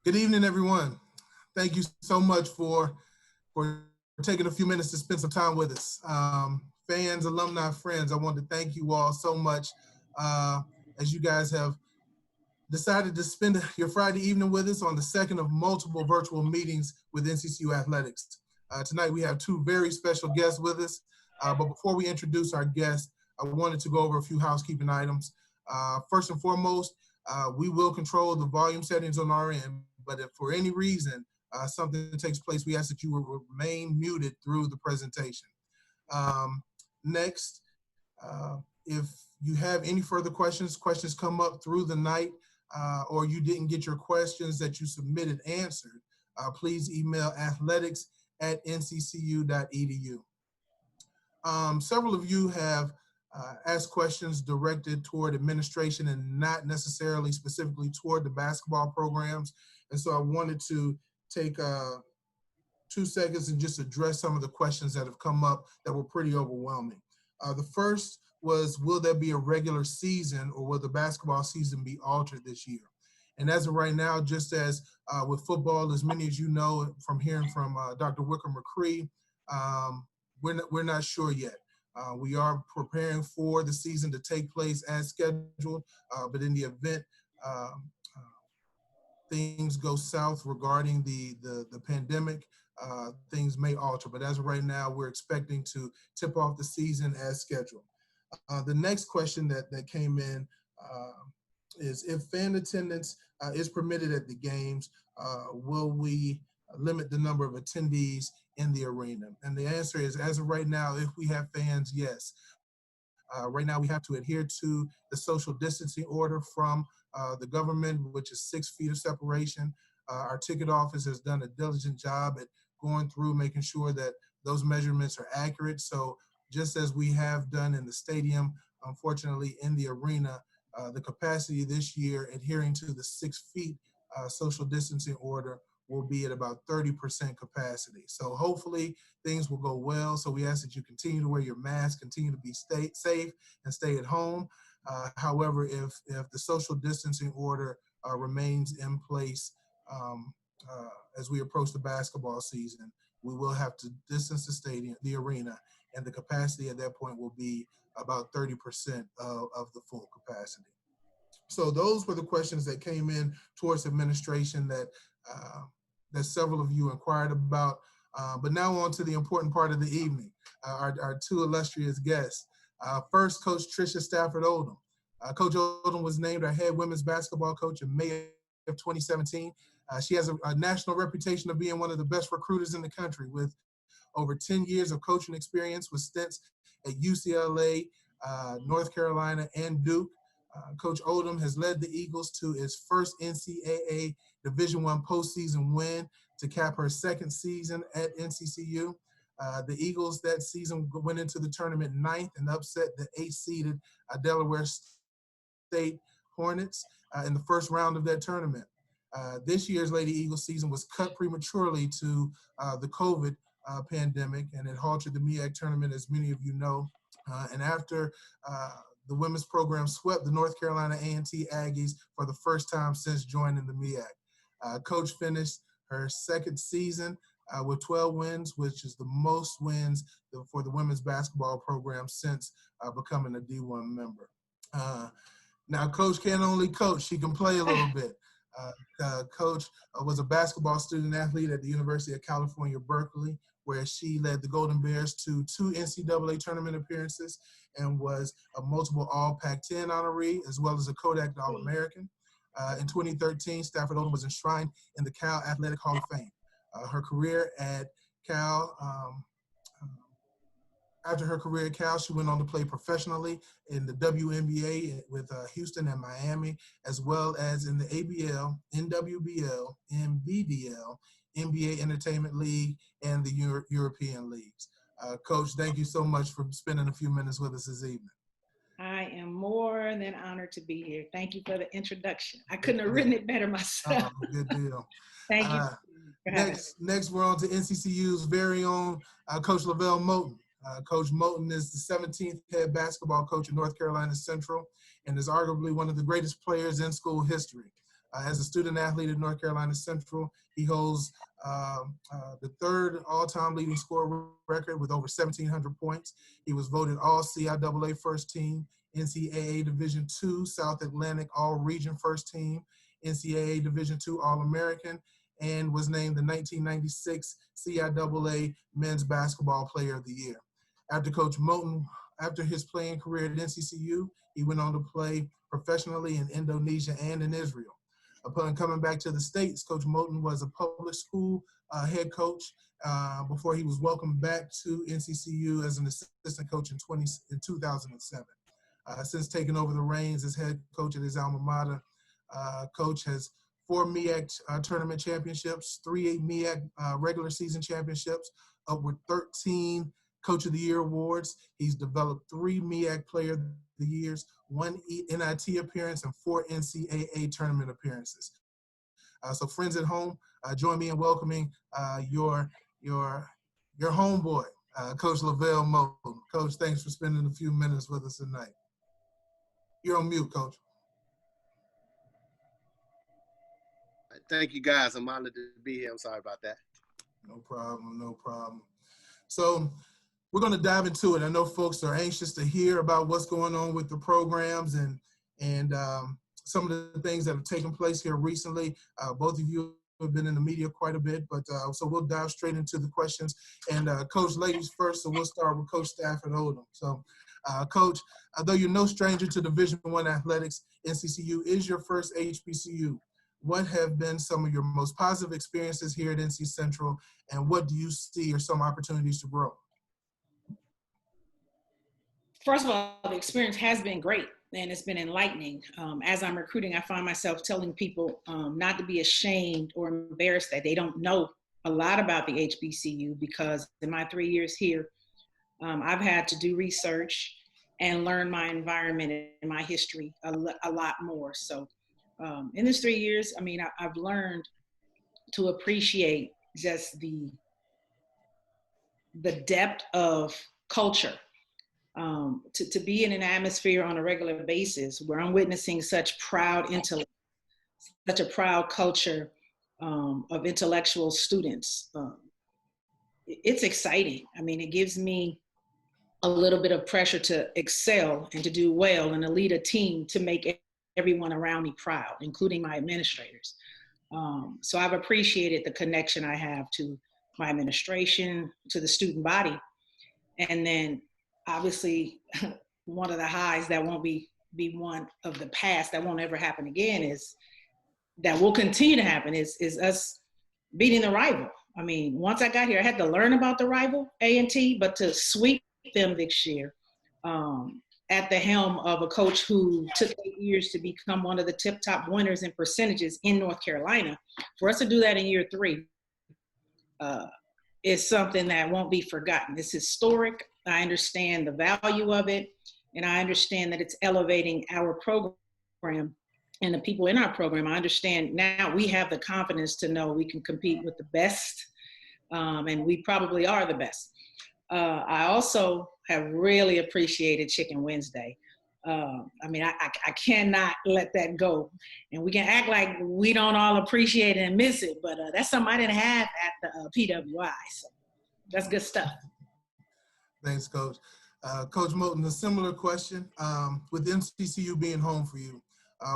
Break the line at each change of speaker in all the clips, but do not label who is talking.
Good evening, everyone. Thank you so much for taking a few minutes to spend some time with us. Fans, alumni, friends, I want to thank you all so much uh, as you guys have decided to spend your Friday evening with us on the second of multiple virtual meetings with NCCU Athletics. Tonight we have two very special guests with us, but before we introduce our guests, I wanted to go over a few housekeeping items. First and foremost, we will control the volume settings on our end, but if for any reason something takes place, we ask that you will remain muted through the presentation. Um, Next, if you have any further questions come up through the night, or you didn't get your questions that you submitted answered, please email athletics@nccu.edu. Several of you have asked questions directed toward administration and not necessarily specifically toward the basketball programs. And so I wanted to take 2 seconds and just address some of the questions that have come up that were pretty overwhelming. The first was, will there be a regular season or will the basketball season be altered this year? And as of right now, just as with football, as many as you know from hearing from Dr. Wicker McCree, we're not sure yet. We are preparing for the season to take place as scheduled, but in the event things go south regarding the pandemic, things may alter. But as of right now, we're expecting to tip off the season as scheduled. The next question that came in is, if fan attendance is permitted at the games, will we limit the number of attendees in the arena? And the answer is, as of right now, if we have fans, yes. Right now, we have to adhere to the social distancing order from the government, which is 6 feet of separation. Our ticket office has done a diligent job at going through, making sure that those measurements are accurate. So just as we have done in the stadium, unfortunately in the arena, the capacity this year, adhering to the 6 feet social distancing order, will be at about 30% capacity. So hopefully things will go well. So we ask that you continue to wear your mask, continue to be safe and stay at home. However, if the social distancing order remains in place as we approach the basketball season, we will have to distance the arena, and the capacity at that point will be about 30% of the full capacity. So those were the questions that came in towards administration that several of you inquired about. But now on to the important part of the evening, our two illustrious guests. First, Coach Tricia Stafford Oldham. Coach Oldham was named our head women's basketball coach in May of 2017. She has a national reputation of being one of the best recruiters in the country, with over 10 years of coaching experience with stints at UCLA, North Carolina, and Duke. Coach Oldham has led the Eagles to its first NCAA Division I postseason win to cap her second season at NCCU. The Eagles that season went into the tournament ninth and upset the 8th-seeded Delaware State Hornets in the first round of that tournament. This year's Lady Eagles season was cut prematurely to the COVID pandemic, and it halted the MEAC tournament, as many of you know. And after the women's program swept the North Carolina A&T Aggies for the first time since joining the MEAC. Coach finished her second season with 12 wins, which is the most wins for the women's basketball program since becoming a D1 member. Now, Coach can't only coach, she can play a little bit. Coach was a basketball student athlete at the University of California, Berkeley, where she led the Golden Bears to 2 NCAA tournament appearances and was a multiple All-Pac-10 honoree, as well as a Kodak All-American. In 2013, Stafford Oldham was enshrined in the Cal Athletic Hall of Fame. Her career at Cal, after her career at Cal, she went on to play professionally in the WNBA with Houston and Miami, as well as in the ABL, NWBL, NBDL, NBA Entertainment League, and the European leagues. Coach, thank you so much for spending a few minutes with us this evening.
I am more than honored to be here. Thank you for the introduction. I couldn't have written it better myself.
Good deal.
Thank you.
Next, we're on to NCCU's very own Coach Lavelle Moten. Coach Moten is the 17th head basketball coach at North Carolina Central and is arguably one of the greatest players in school history. As a student athlete at North Carolina Central, he holds the third all-time leading score record with over 1,700 points. He was voted All-CIAA First Team, NCAA Division II South Atlantic All-Region First Team, NCAA Division II All-American, and was named the 1996 CIAA Men's Basketball Player of the Year. After his playing career at NCCU, he went on to play professionally in Indonesia and in Israel. Upon coming back to the States, Coach Moten was a public school head coach before he was welcomed back to NCCU as an assistant coach in 2007. Since taking over the reins as head coach at his alma mater, Coach has 4 MEAC tournament championships, 3 MEAC regular season championships, upward 13 Coach of the Year awards. He's developed 3 MEAC Player of the Years, 1 NIT appearance, and 4 NCAA tournament appearances. So friends at home, join me in welcoming your homeboy, Coach Lavelle Moten. Coach, thanks for spending a few minutes with us tonight. You're on mute, Coach.
Thank you, guys. I'm honored to be here. I'm sorry about that.
No problem, no problem. So we're going to dive into it. I know folks are anxious to hear about what's going on with the programs and some of the things that have taken place here recently. Both of you have been in the media quite a bit, but so we'll dive straight into the questions. And Coach, ladies first, so we'll start with Coach Stafford Odom. So, Coach, though you're no stranger to Division I athletics, NCCU is your first HBCU. What have been some of your most positive experiences here at NC Central, and what do you see are some opportunities to grow?
First of all, the experience has been great and it's been enlightening. As I'm recruiting, I find myself telling people not to be ashamed or embarrassed that they don't know a lot about the HBCU, because in my 3 years here, I've had to do research and learn my environment and my history a lot more. So in this 3 years, I mean, I've learned to appreciate just the depth of culture. To be in an atmosphere on a regular basis where I'm witnessing such proud intellect, such a proud culture of intellectual students. It's exciting. I mean, it gives me a little bit of pressure to excel and to do well and to lead a team to make everyone around me proud, including my administrators. So I've appreciated the connection I have to my administration, to the student body. And then obviously one of the highs that won't be one of the past, that won't ever happen again, is that will continue to happen is us beating the rival. I mean, once I got here, I had to learn about the rival, A&T, but to sweep them this year at the helm of a coach who took 8 years to become one of the tip-top winners in percentages in North Carolina, for us to do that in year 3 is something that won't be forgotten. It's historic. I understand the value of it, and I understand that it's elevating our program and the people in our program. I understand now we have the confidence to know we can compete with the best, and we probably are the best. I also have really appreciated Chicken Wednesday. I mean, I cannot let that go. And we can act like we don't all appreciate it and miss it, but that's something I didn't have at the PWI. So that's good stuff.
Thanks, Coach. Coach Moten, a similar question. With NCCU being home for you,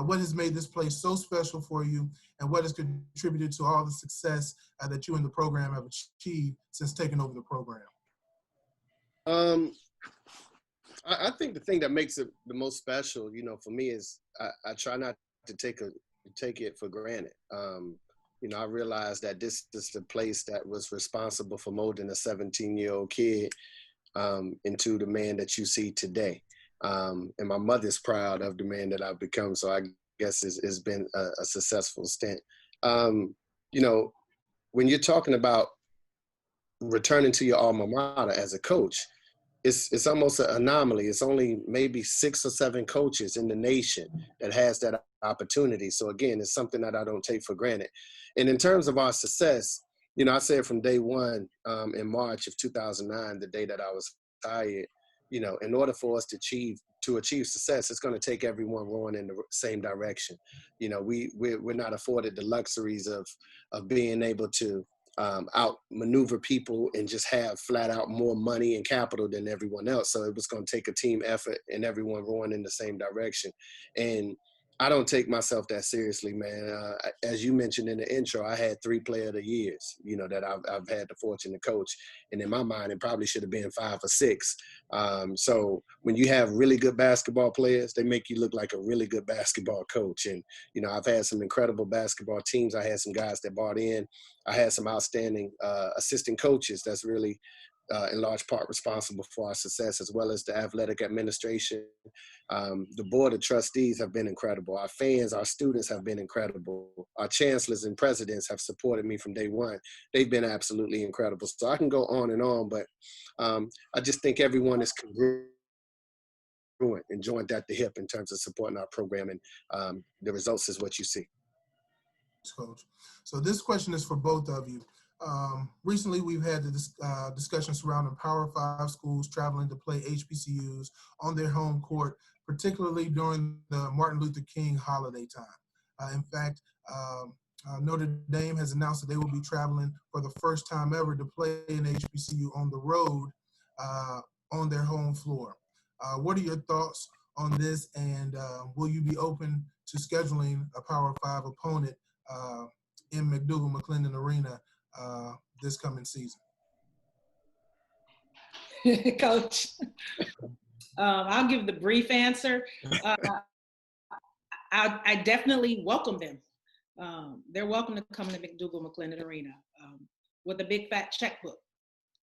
what has made this place so special for you, and what has contributed to all the success that you and the program have achieved since taking over the program?
I think the thing that makes it the most special, you know, for me is I try not to take it for granted. You know, I realized that this is the place that was responsible for molding a 17-year-old kid into the man that you see today. And my mother's proud of the man that I've become. So I guess it's been a successful stint. You know, when you're talking about returning to your alma mater as a coach, it's almost an anomaly. It's only maybe 6 or 7 coaches in the nation that has that opportunity. So again, it's something that I don't take for granted. And in terms of our success, you know, I said from day one in March of 2009, the day that I was hired, you know, in order for us to to achieve success, it's going to take everyone rowing in the same direction. You know, we're not afforded the luxuries of being able to outmaneuver people and just have flat out more money and capital than everyone else. So it was going to take a team effort and everyone rowing in the same direction. And I don't take myself that seriously, man. As you mentioned in the intro, I had 3 player of the years, you know, that I've had the fortune to coach. And in my mind, it probably should have been 5 or 6. So when you have really good basketball players, they make you look like a really good basketball coach. And, you know, I've had some incredible basketball teams. I had some guys that bought in. I had some outstanding assistant coaches that's really in large part responsible for our success, as well as the athletic administration. The board of trustees have been incredible. Our fans, our students have been incredible. Our chancellors and presidents have supported me from day one. They've been absolutely incredible. So I can go on, but I just think everyone is congruent and joined at the hip in terms of supporting our program, and the results is what you see.
Coach. So this question is for both of you. Recently, we've had the discussion surrounding Power 5 schools traveling to play HBCUs on their home court, particularly during the Martin Luther King holiday time. In fact, Notre Dame has announced that they will be traveling for the first time ever to play an HBCU on the road on their home floor. What are your thoughts on this, and will you be open to scheduling a Power 5 opponent in McDougal-McClendon Arena this coming season?
Coach, I'll give the brief answer. I definitely welcome them. They're welcome to come to McDougal-McClendon Arena with a big fat checkbook.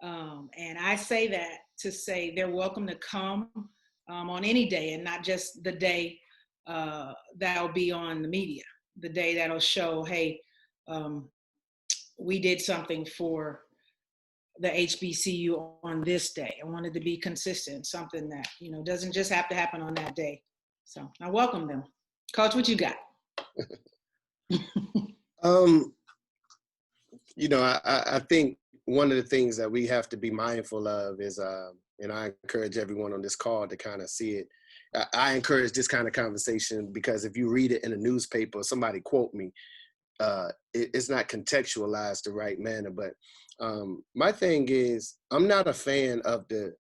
And I say that to say they're welcome to come on any day, and not just the day that'll be on the media, the day that'll show, hey, we did something for the HBCU on this day. I wanted to be consistent, something that, you know, doesn't just have to happen on that day. So I welcome them. Coach, what you got?
You know, I think one of the things that we have to be mindful of is, and I encourage everyone on this call to kind of see it. I encourage this kind of conversation because if you read it in a newspaper, or somebody quote me, it's not contextualized the right manner. But my thing is, I'm not a fan of the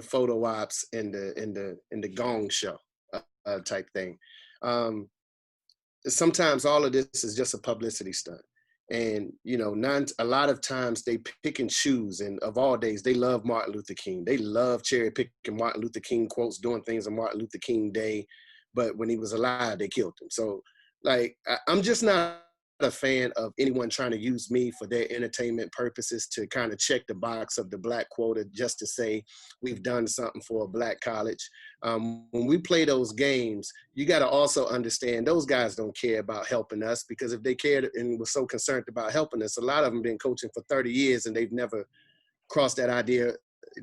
photo ops and the gong show type thing. Sometimes all of this is just a publicity stunt. And, you know, a lot of times they pick and choose, and of all days, they love Martin Luther King. They love cherry picking Martin Luther King quotes, doing things on Martin Luther King Day. But when he was alive, they killed him. So, like, I'm just not a fan of anyone trying to use me for their entertainment purposes to kind of check the box of the Black quota just to say we've done something for a Black college. When we play those games, you got to also understand those guys don't care about helping us, because if they cared and were so concerned about helping us, a lot of them been coaching for 30 years and they've never crossed that idea,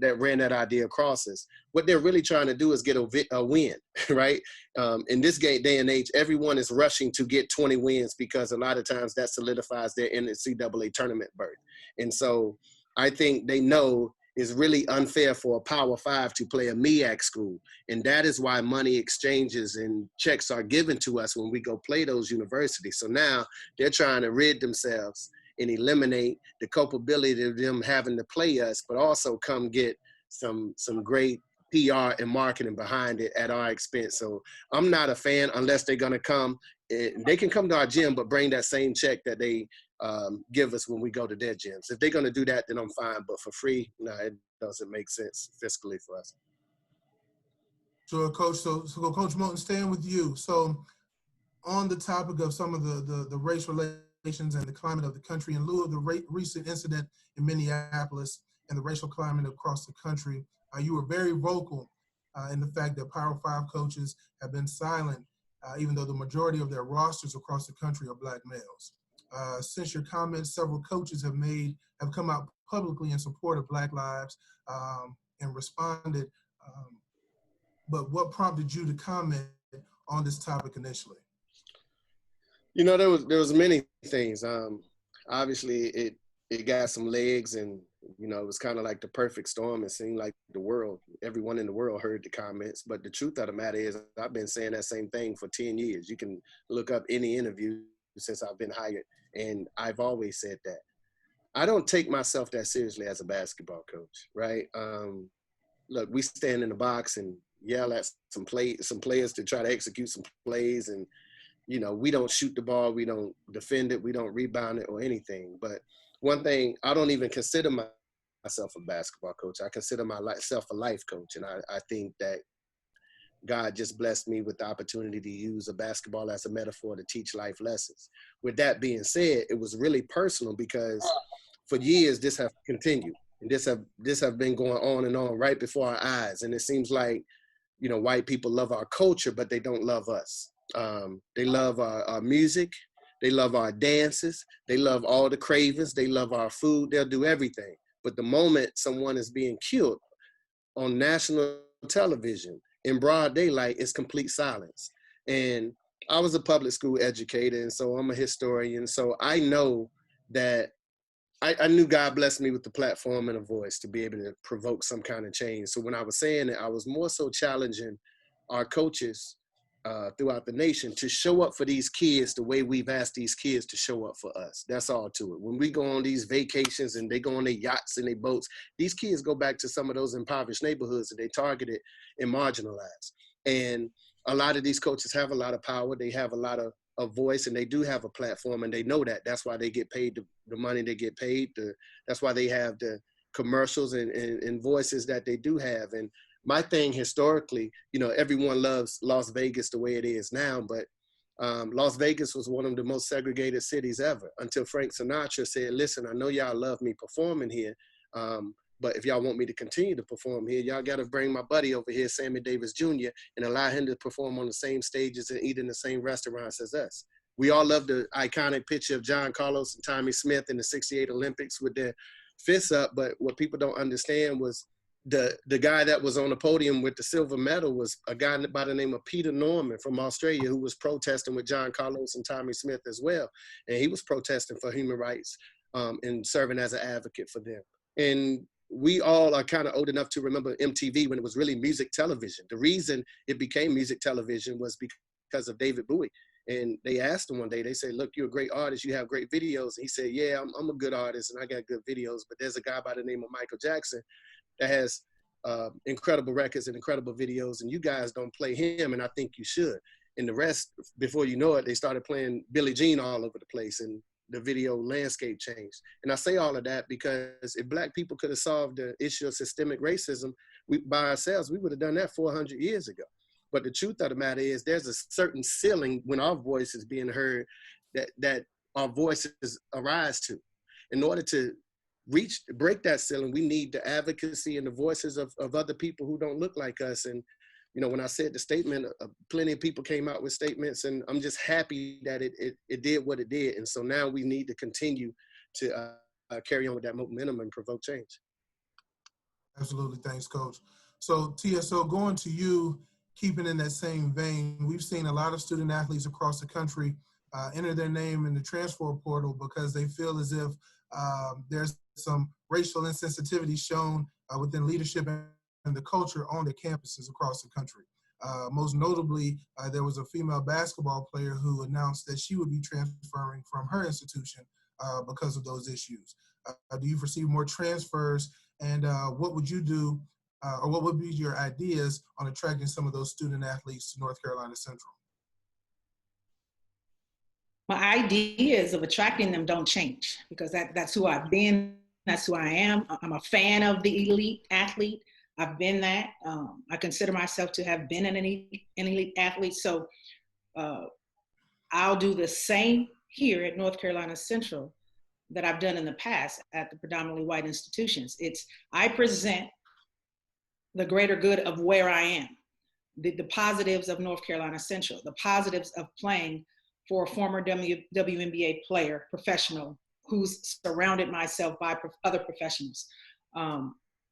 that ran that idea across us. What they're really trying to do is get a win, right? In this day and age, everyone is rushing to get 20 wins because a lot of times that solidifies their NCAA tournament berth. And so I think they know it's really unfair for a Power 5 to play a MEAC school. And that is why money exchanges and checks are given to us when we go play those universities. So now they're trying to rid themselves and eliminate the culpability of them having to play us, but also come get some great PR and marketing behind it at our expense. So I'm not a fan unless they're gonna come. They can come to our gym, but bring that same check that they give us when we go to their gyms. If they're gonna do that, then I'm fine, but for free, no, it doesn't make sense fiscally for us.
Sure, Coach. So Coach Moulton, staying with you. So on the topic of some of the race relations and the climate of the country, in lieu of the recent incident in Minneapolis and the racial climate across the country, you were very vocal in the fact that Power 5 coaches have been silent, even though the majority of their rosters across the country are Black males. Since your comments, several coaches have come out publicly in support of Black lives and responded. But what prompted you to comment on this topic initially?
You know, there was many things. Obviously, it got some legs, and You know, it was kind of like the perfect storm. It seemed like everyone in the world heard the comments. But the truth of the matter is, I've been saying that same thing for 10 years. You can look up any interview since I've been hired, and I've always said that. I don't take myself that seriously as a basketball coach, right? Look, we stand in the box and yell at some players to try to execute some plays, and you know, we don't shoot the ball, we don't defend it, we don't rebound it or anything. But one thing, I don't even consider myself a basketball coach. I consider myself a life coach, and I think that God just blessed me with the opportunity to use a basketball as a metaphor to teach life lessons. With that being said, it was really personal because for years this have continued, and this have been going on and on right before our eyes. And it seems like, you know, white people love our culture, but they don't love us. They love our music, they love our dances, they love all the cravings, they love our food, they'll do everything. But the moment someone is being killed on national television in broad daylight, it's complete silence. And I was a public school educator, and so I'm a historian. So I know that I knew God blessed me with the platform and a voice to be able to provoke some kind of change. So when I was saying it, I was more so challenging our coaches throughout the nation to show up for these kids the way we've asked these kids to show up for us. That's all to it. When we go on these vacations and they go on their yachts and their boats, these kids go back to some of those impoverished neighborhoods that they targeted and marginalized. And a lot of these coaches have a lot of power. They have a lot of voice, and they do have a platform, and they know that. That's why they get paid the money they get paid. That's why they have the commercials and voices that they do have. And my thing historically, you know, everyone loves Las Vegas the way it is now, but Las Vegas was one of the most segregated cities ever until Frank Sinatra said, listen, I know y'all love me performing here, but if y'all want me to continue to perform here, y'all got to bring my buddy over here, Sammy Davis Jr., and allow him to perform on the same stages and eat in the same restaurants as us. We all love the iconic picture of John Carlos and Tommy Smith in the '68 Olympics with their fists up, but what people don't understand was the guy that was on the podium with the silver medal was a guy by the name of Peter Norman from Australia, who was protesting with John Carlos and Tommy Smith as well. And he was protesting for human rights and serving as an advocate for them. And we all are kind of old enough to remember MTV when it was really music television. The reason it became music television was because of David Bowie. And they asked him one day, they said, look, you're a great artist, you have great videos. And he said, yeah, I'm a good artist and I got good videos, but there's a guy by the name of Michael Jackson that has incredible records and incredible videos, and you guys don't play him, and I think you should. And the rest, before you know it, they started playing Billie Jean all over the place, and the video landscape changed. And I say all of that because if Black people could have solved the issue of systemic racism by ourselves, we would have done that 400 years ago. But the truth of the matter is there's a certain ceiling when our voice is being heard that our voices arise to. In order to break that ceiling, we need the advocacy and the voices of other people who don't look like us. And, you know, when I said the statement, plenty of people came out with statements, and I'm just happy that it did what it did. And so now we need to continue to carry on with that momentum and provoke change.
Absolutely. Thanks, Coach. So TSO, going to you, keeping in that same vein, we've seen a lot of student athletes across the country enter their name in the transfer portal because they feel as if there's some racial insensitivity shown within leadership and the culture on the campuses across the country. Most notably, there was a female basketball player who announced that she would be transferring from her institution because of those issues. Do you foresee more transfers, and what would you do, or what would be your ideas on attracting some of those student athletes to North Carolina Central?
My ideas of attracting them don't change because that's who I've been. That's who I am. I'm a fan of the elite athlete. I've been that. I consider myself to have been an elite athlete. So I'll do the same here at North Carolina Central that I've done in the past at the predominantly white institutions. I present the greater good of where I am, the positives of North Carolina Central, the positives of playing for a former WNBA player, professional, who's surrounded myself by other professionals.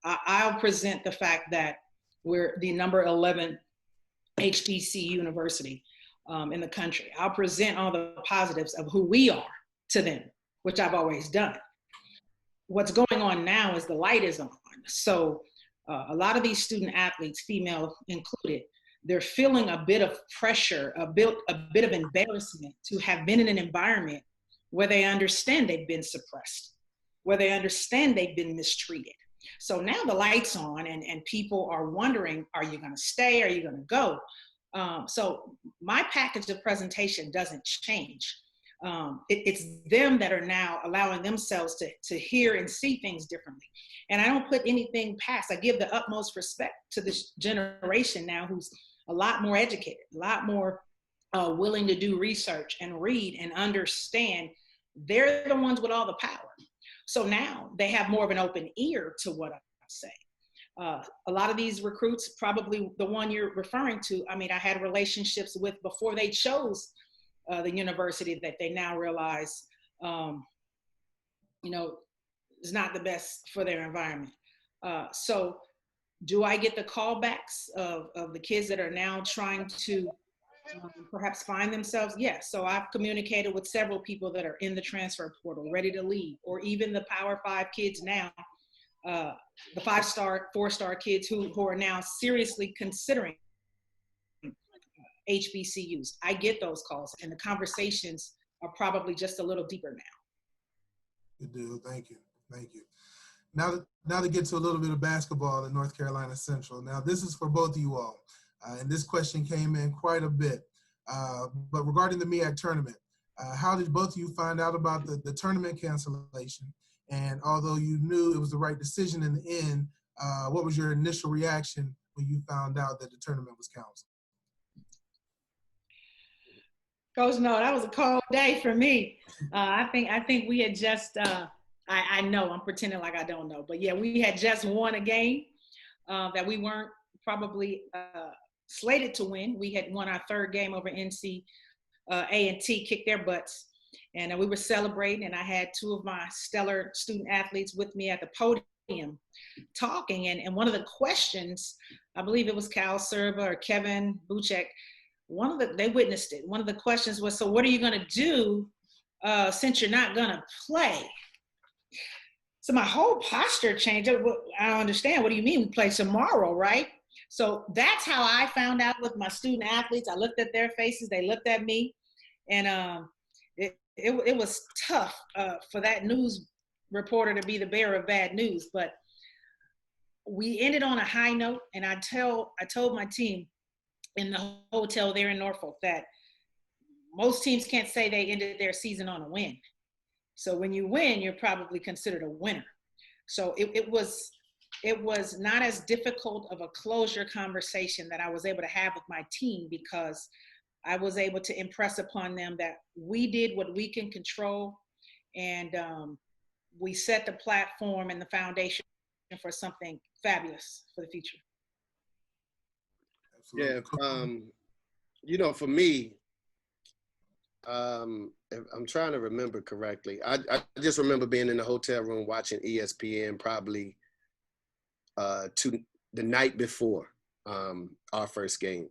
I'll present the fact that we're the number 11 HBC university in the country. I'll present all the positives of who we are to them, which I've always done. what's going on now is the light is on. So a lot of these student athletes, female included, they're feeling a bit of pressure, a bit of embarrassment to have been in an environment where they understand they've been suppressed, where they understand they've been mistreated. So now the light's on, and people are wondering, are you going to stay? Are you going to go? So my package of presentation doesn't change. It's them that are now allowing themselves to hear and see things differently. And I don't put anything past. I give the utmost respect to this generation now who's a lot more educated, a lot more willing to do research and read and understand. They're the ones with all the power. So now they have more of an open ear to what I say. A lot of these recruits, probably the one you're referring to, I mean, I had relationships with before they chose the university that they now realize, is not the best for their environment. So do I get the callbacks of the kids that are now trying to perhaps find themselves? Yes. So I've communicated with several people that are in the transfer portal, ready to leave, or even the Power 5 kids now, the 5-star, 4-star kids who are now seriously considering HBCUs. I get those calls, and the conversations are probably just a little deeper now.
Good deal. Thank you. Thank you. Now to get to a little bit of basketball in North Carolina Central. Now, this is for both of you all. And this question came in quite a bit. But regarding the MEAC tournament, how did both of you find out about the tournament cancellation? And although you knew it was the right decision in the end, what was your initial reaction when you found out that the tournament was canceled?
Coach, no, that was a cold day for me. I think we had just, I know, I'm pretending like I don't know, but yeah, we had just won a game that we weren't probably slated to win. We had won our third game over NCCU, kicked their butts. And we were celebrating, and I had two of my stellar student athletes with me at the podium talking. And one of the questions, I believe it was Cal Serva or Kevin Buchek, they witnessed it. One of the questions was, so what are you going to do since you're not going to play? So my whole posture changed. I don't understand. What do you mean we play tomorrow, right? So that's how I found out with my student athletes. I looked at their faces. They looked at me. And it was tough for that news reporter to be the bearer of bad news. But we ended on a high note. And I told my team in the hotel there in Norfolk that most teams can't say they ended their season on a win. So when you win, you're probably considered a winner. So it was not as difficult of a closure conversation that I was able to have with my team, because I was able to impress upon them that we did what we can control, and we set the platform and the foundation for something fabulous for the future.
Yeah, for me, if I'm trying to remember correctly, I just remember being in the hotel room watching ESPN probably the night before our first game.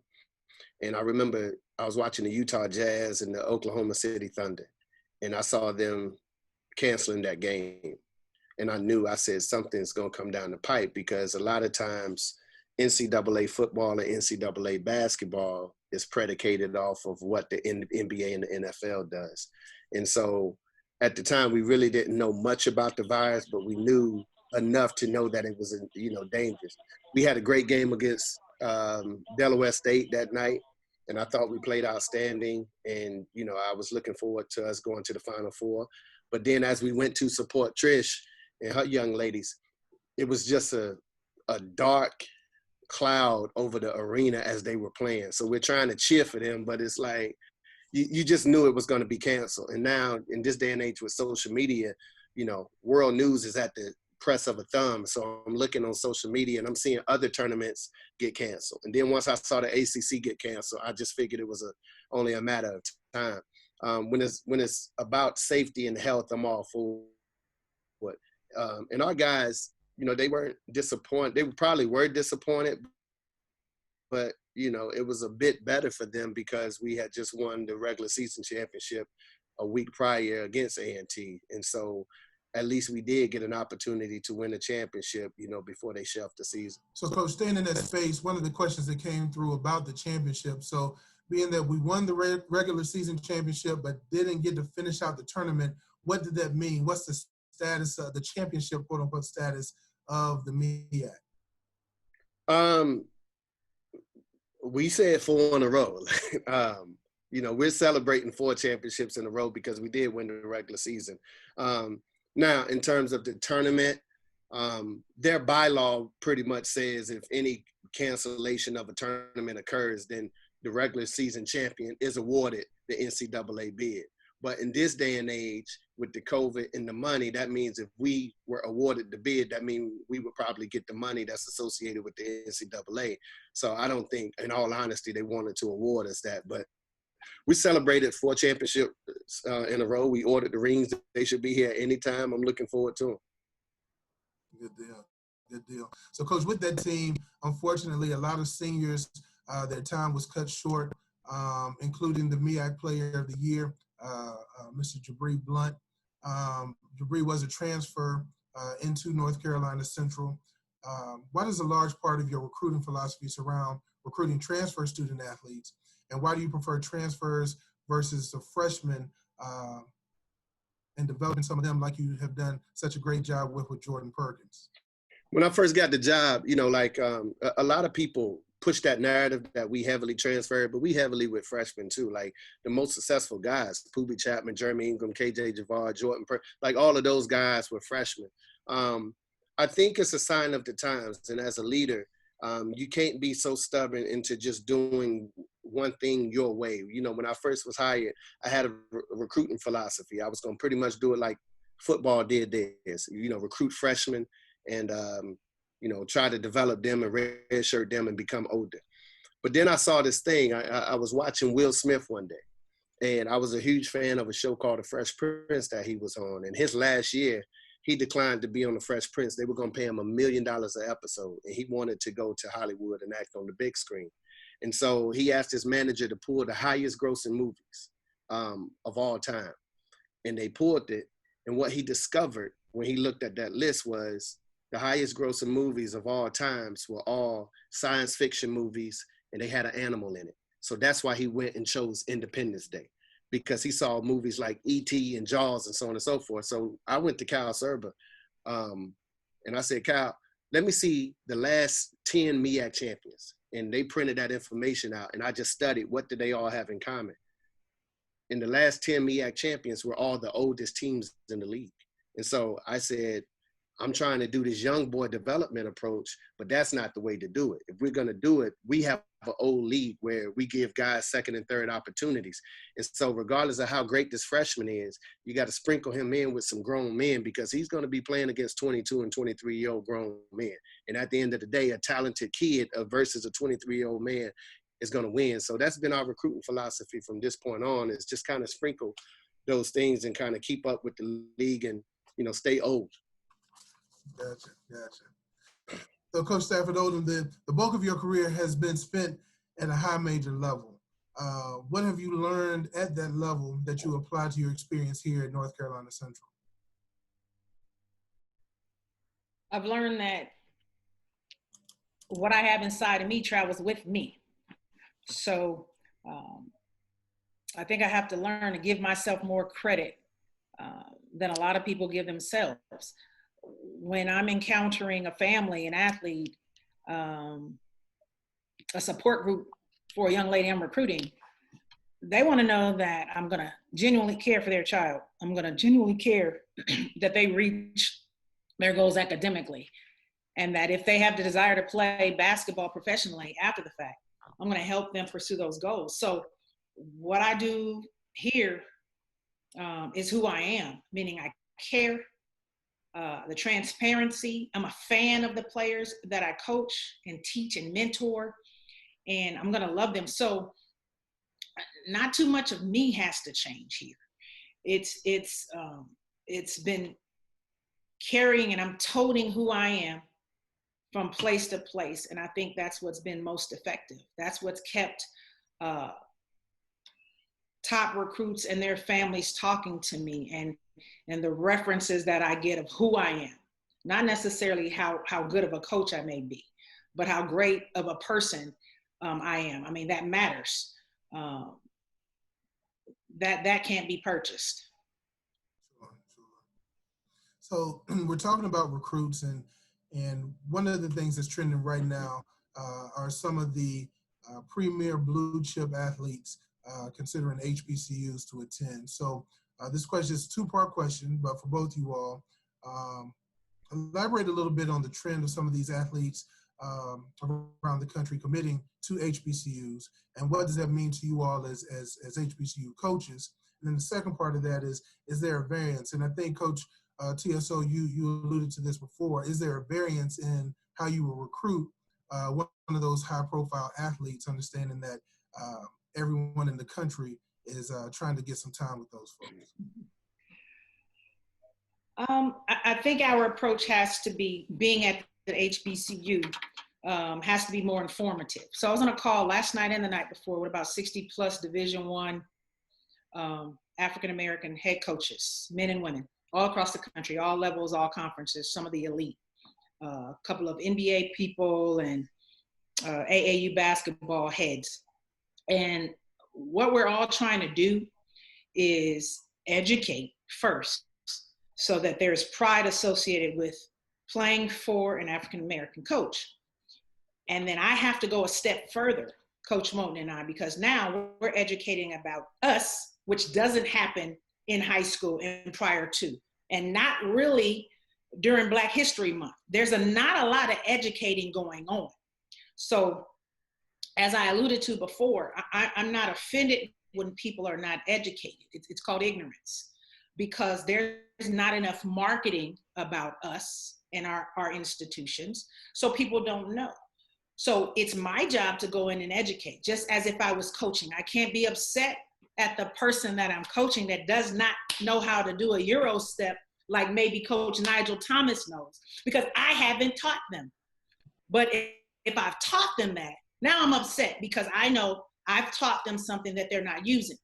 And I remember I was watching the Utah Jazz and the Oklahoma City Thunder, and I saw them canceling that game. And I said, something's going to come down the pipe, because a lot of times NCAA football and NCAA basketball is predicated off of what the NBA and the NFL does. And so at the time, we really didn't know much about the virus, but we knew enough to know that it was, dangerous. We had a great game against Delaware State that night, and I thought we played outstanding. And, I was looking forward to us going to the Final Four. But then as we went to support Trish and her young ladies, it was just a dark cloud over the arena as they were playing. So we're trying to cheer for them, but it's like, you just knew it was going to be canceled. And now in this day and age with social media, world news is at the press of a thumb. So I'm looking on social media and I'm seeing other tournaments get canceled. And then once I saw the ACC get canceled, I just figured it was only a matter of time. When it's about safety and health, I'm all for it. And our guys, they weren't disappointed. They probably were disappointed, but, it was a bit better for them because we had just won the regular season championship a week prior against A&T. And so at least we did get an opportunity to win a championship, before they shelved the season.
So, Coach, staying in that space, one of the questions that came through about the championship. So, being that we won the regular season championship but didn't get to finish out the tournament, what did that mean? What's the status of the championship, quote unquote, status of the MEAC?
We said 4 in a row. We're celebrating 4 championships in a row because we did win the regular season. Now, in terms of the tournament, their bylaw pretty much says if any cancellation of a tournament occurs, then the regular season champion is awarded the NCAA bid. But in this day and age, with the COVID and the money, that means if we were awarded the bid, that means we would probably get the money that's associated with the NCAA. So I don't think, in all honesty, they wanted to award us that. But we celebrated 4 championships in a row. We ordered the rings. They should be here anytime. I'm looking forward to them.
Good deal. Good deal. So, Coach, with that team, unfortunately, a lot of seniors, their time was cut short, including the MEAC Player of the Year, Mr. Jabri Blunt. Jabri was a transfer into North Carolina Central. Why does a large part of your recruiting philosophy surround recruiting transfer student athletes? And why do you prefer transfers versus the freshmen and developing some of them like you have done such a great job with Jordan Perkins?
When I first got the job, a lot of people push that narrative that we heavily transferred, but we heavily with freshmen too. Like the most successful guys, Poobie Chapman, Jeremy Ingram, KJ Javard, Jordan Perkins, like all of those guys were freshmen. I think it's a sign of the times. And as a leader, you can't be so stubborn into just doing one thing your way. When I first was hired, I had a recruiting philosophy. I was going to pretty much do it like football did this, recruit freshmen and, try to develop them and redshirt them and become older. But then I saw this thing. I was watching Will Smith one day, and I was a huge fan of a show called The Fresh Prince that he was on. And his last year, he declined to be on The Fresh Prince. They were going to pay him $1 million an episode, and he wanted to go to Hollywood and act on the big screen. And so he asked his manager to pull the highest grossing movies of all time. And they pulled it. And what he discovered when he looked at that list was the highest grossing movies of all times were all science fiction movies, and they had an animal in it. So that's why he went and chose Independence Day, because he saw movies like E.T. and Jaws and so on and so forth. So I went to Kyle Serba, and I said, Kyle, let me see the last 10 MEAC champions. And they printed that information out, and I just studied what did they all have in common. And the last 10 MEAC champions were all the oldest teams in the league. And so I said, I'm trying to do this young boy development approach, but that's not the way to do it. If we're going to do it, we have an old league where we give guys second and third opportunities. And so regardless of how great this freshman is, you got to sprinkle him in with some grown men, because he's going to be playing against 22 and 23-year-old grown men. And at the end of the day, a talented kid versus a 23-year-old man is going to win. So that's been our recruiting philosophy from this point on, is just kind of sprinkle those things and kind of keep up with the league and, stay old.
Gotcha. So, Coach Stafford Oldham, the bulk of your career has been spent at a high major level. What have you learned at that level that you apply to your experience here at North Carolina Central?
I've learned that what I have inside of me travels with me. So I think I have to learn to give myself more credit than a lot of people give themselves. When I'm encountering a family, an athlete, a support group for a young lady I'm recruiting, they want to know that I'm going to genuinely care for their child. I'm going to genuinely care that they reach their goals academically. And that if they have the desire to play basketball professionally after the fact, I'm going to help them pursue those goals. So what I do here is who I am, meaning I care, the transparency. I'm a fan of the players that I coach and teach and mentor, and I'm going to love them. So not too much of me has to change here. It's been carrying, and I'm toting who I am from place to place. And I think that's what's been most effective. That's what's kept top recruits and their families talking to me and and the references that I get of who I am, not necessarily how good of a coach I may be, but how great of a person I am. I mean, that matters. That can't be purchased.
Sure, sure. So we're talking about recruits, and one of the things that's trending right now are some of the premier blue chip athletes considering HBCUs to attend. So this question is a two-part question, but for both you all, um, elaborate a little bit on the trend of some of these athletes around the country committing to HBCUs, and what does that mean to you all as HBCU coaches? And then the second part of that is there a variance? And I think Coach TSO, you alluded to this before. Is there a variance in how you will recruit one of those high-profile athletes, understanding that everyone in the country is trying to get some time with those folks?
I think our approach has to be, being at the HBCU, has to be more informative. So I was on a call last night and the night before with about 60 plus Division I African-American head coaches, men and women, all across the country, all levels, all conferences, some of the elite, a couple of NBA people and AAU basketball heads. And what we're all trying to do is educate first, so that there's pride associated with playing for an African-American coach. And then I have to go a step further, Coach Moten and I, because now we're educating about us, which doesn't happen in high school and prior to, and not really during Black History Month. There's not a lot of educating going on. So as I alluded to before, I'm not offended when people are not educated. It's called ignorance, because there's not enough marketing about us and our institutions, so people don't know. So it's my job to go in and educate, just as if I was coaching. I can't be upset at the person that I'm coaching that does not know how to do a Euro step like maybe Coach Nigel Thomas knows, because I haven't taught them. But if I've taught them that, now I'm upset because I know I've taught them something that they're not using.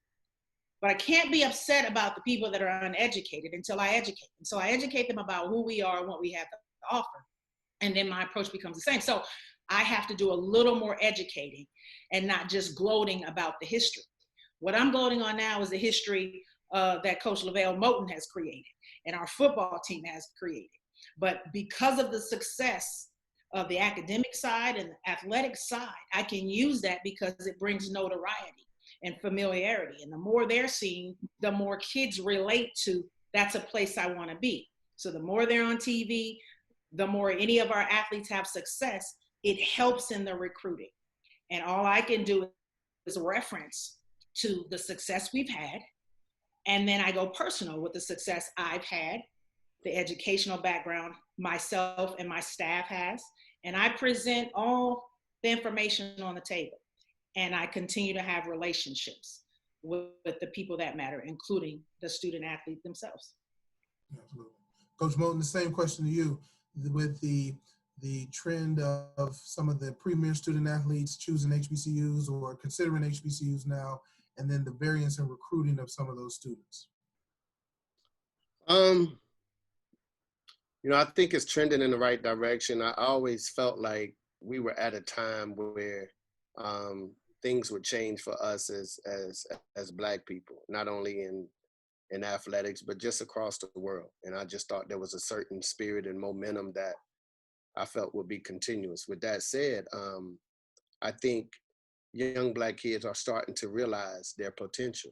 But I can't be upset about the people that are uneducated until I educate them. So I educate them about who we are and what we have to offer. And then my approach becomes the same. So I have to do a little more educating and not just gloating about the history. What I'm gloating on now is the history that Coach LaVelle Moten has created and our football team has created. But because of the success of the academic side and the athletic side, I can use that because it brings notoriety and familiarity. And the more they're seeing, the more kids relate to, that's a place I want to be. So the more they're on TV, the more any of our athletes have success, it helps in the recruiting. And all I can do is reference to the success we've had. And then I go personal with the success I've had, the educational background myself and my staff has. And I present all the information on the table. And I continue to have relationships with the people that matter, including the student athlete themselves.
Absolutely. Coach Moten, the same question to you. With the trend of some of the premier student athletes choosing HBCUs or considering HBCUs now, and then the variance in recruiting of some of those students?
You know, I think it's trending in the right direction. I always felt like we were at a time where things would change for us as Black people, not only in athletics, but just across the world. And I just thought there was a certain spirit and momentum that I felt would be continuous. With that said, I think young Black kids are starting to realize their potential.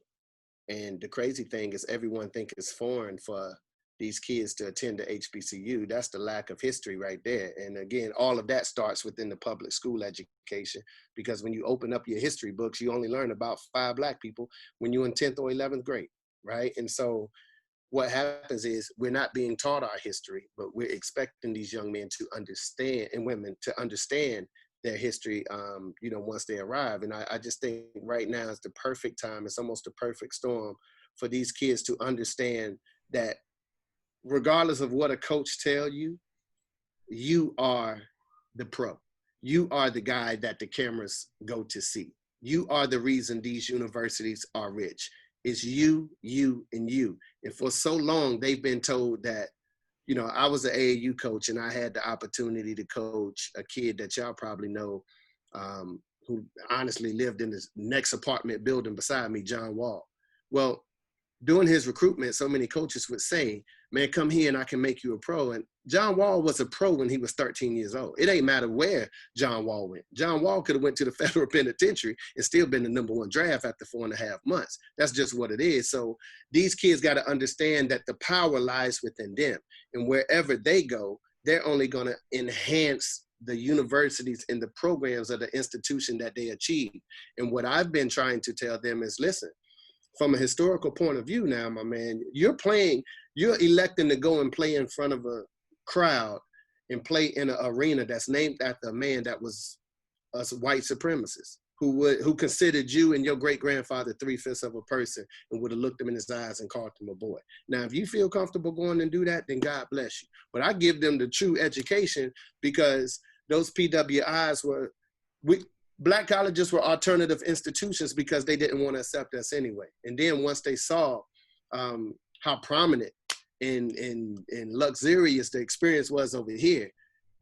And the crazy thing is everyone thinks it's foreign for these kids to attend the HBCU. That's the lack of history right there. And again, all of that starts within the public school education, because when you open up your history books, you only learn about 5 Black people when you're in 10th or 11th grade, right? And so what happens is we're not being taught our history, but we're expecting these young men to understand, and women to understand their history, you know, once they arrive. And I just think right now is the perfect time. It's almost the perfect storm for these kids to understand that regardless of what a coach tell you, you are the pro. You are the guy that the cameras go to see. You are the reason these universities are rich. It's you, you, and you. And for so long, they've been told that, you know, I was an AAU coach and I had the opportunity to coach a kid that y'all probably know, who honestly lived in the next apartment building beside me, John Wall. Well, during his recruitment, so many coaches would say, man, come here and I can make you a pro. And John Wall was a pro when he was 13 years old. It ain't matter where John Wall went. John Wall could have went to the federal penitentiary and still been the #1 draft after 4.5 months. That's just what it is. So these kids got to understand that the power lies within them. And wherever they go, they're only going to enhance the universities and the programs of the institution that they achieve. And what I've been trying to tell them is, listen, from a historical point of view now, my man, you're electing to go and play in front of a crowd and play in an arena that's named after a man that was a white supremacist who considered you and your great-grandfather 3/5 of a person and would have looked him in his eyes and called him a boy. Now, if you feel comfortable going and do that, then God bless you. But I give them the true education because those PWIs Black colleges were alternative institutions because they didn't want to accept us anyway. And then once they saw how prominent and luxurious the experience was over here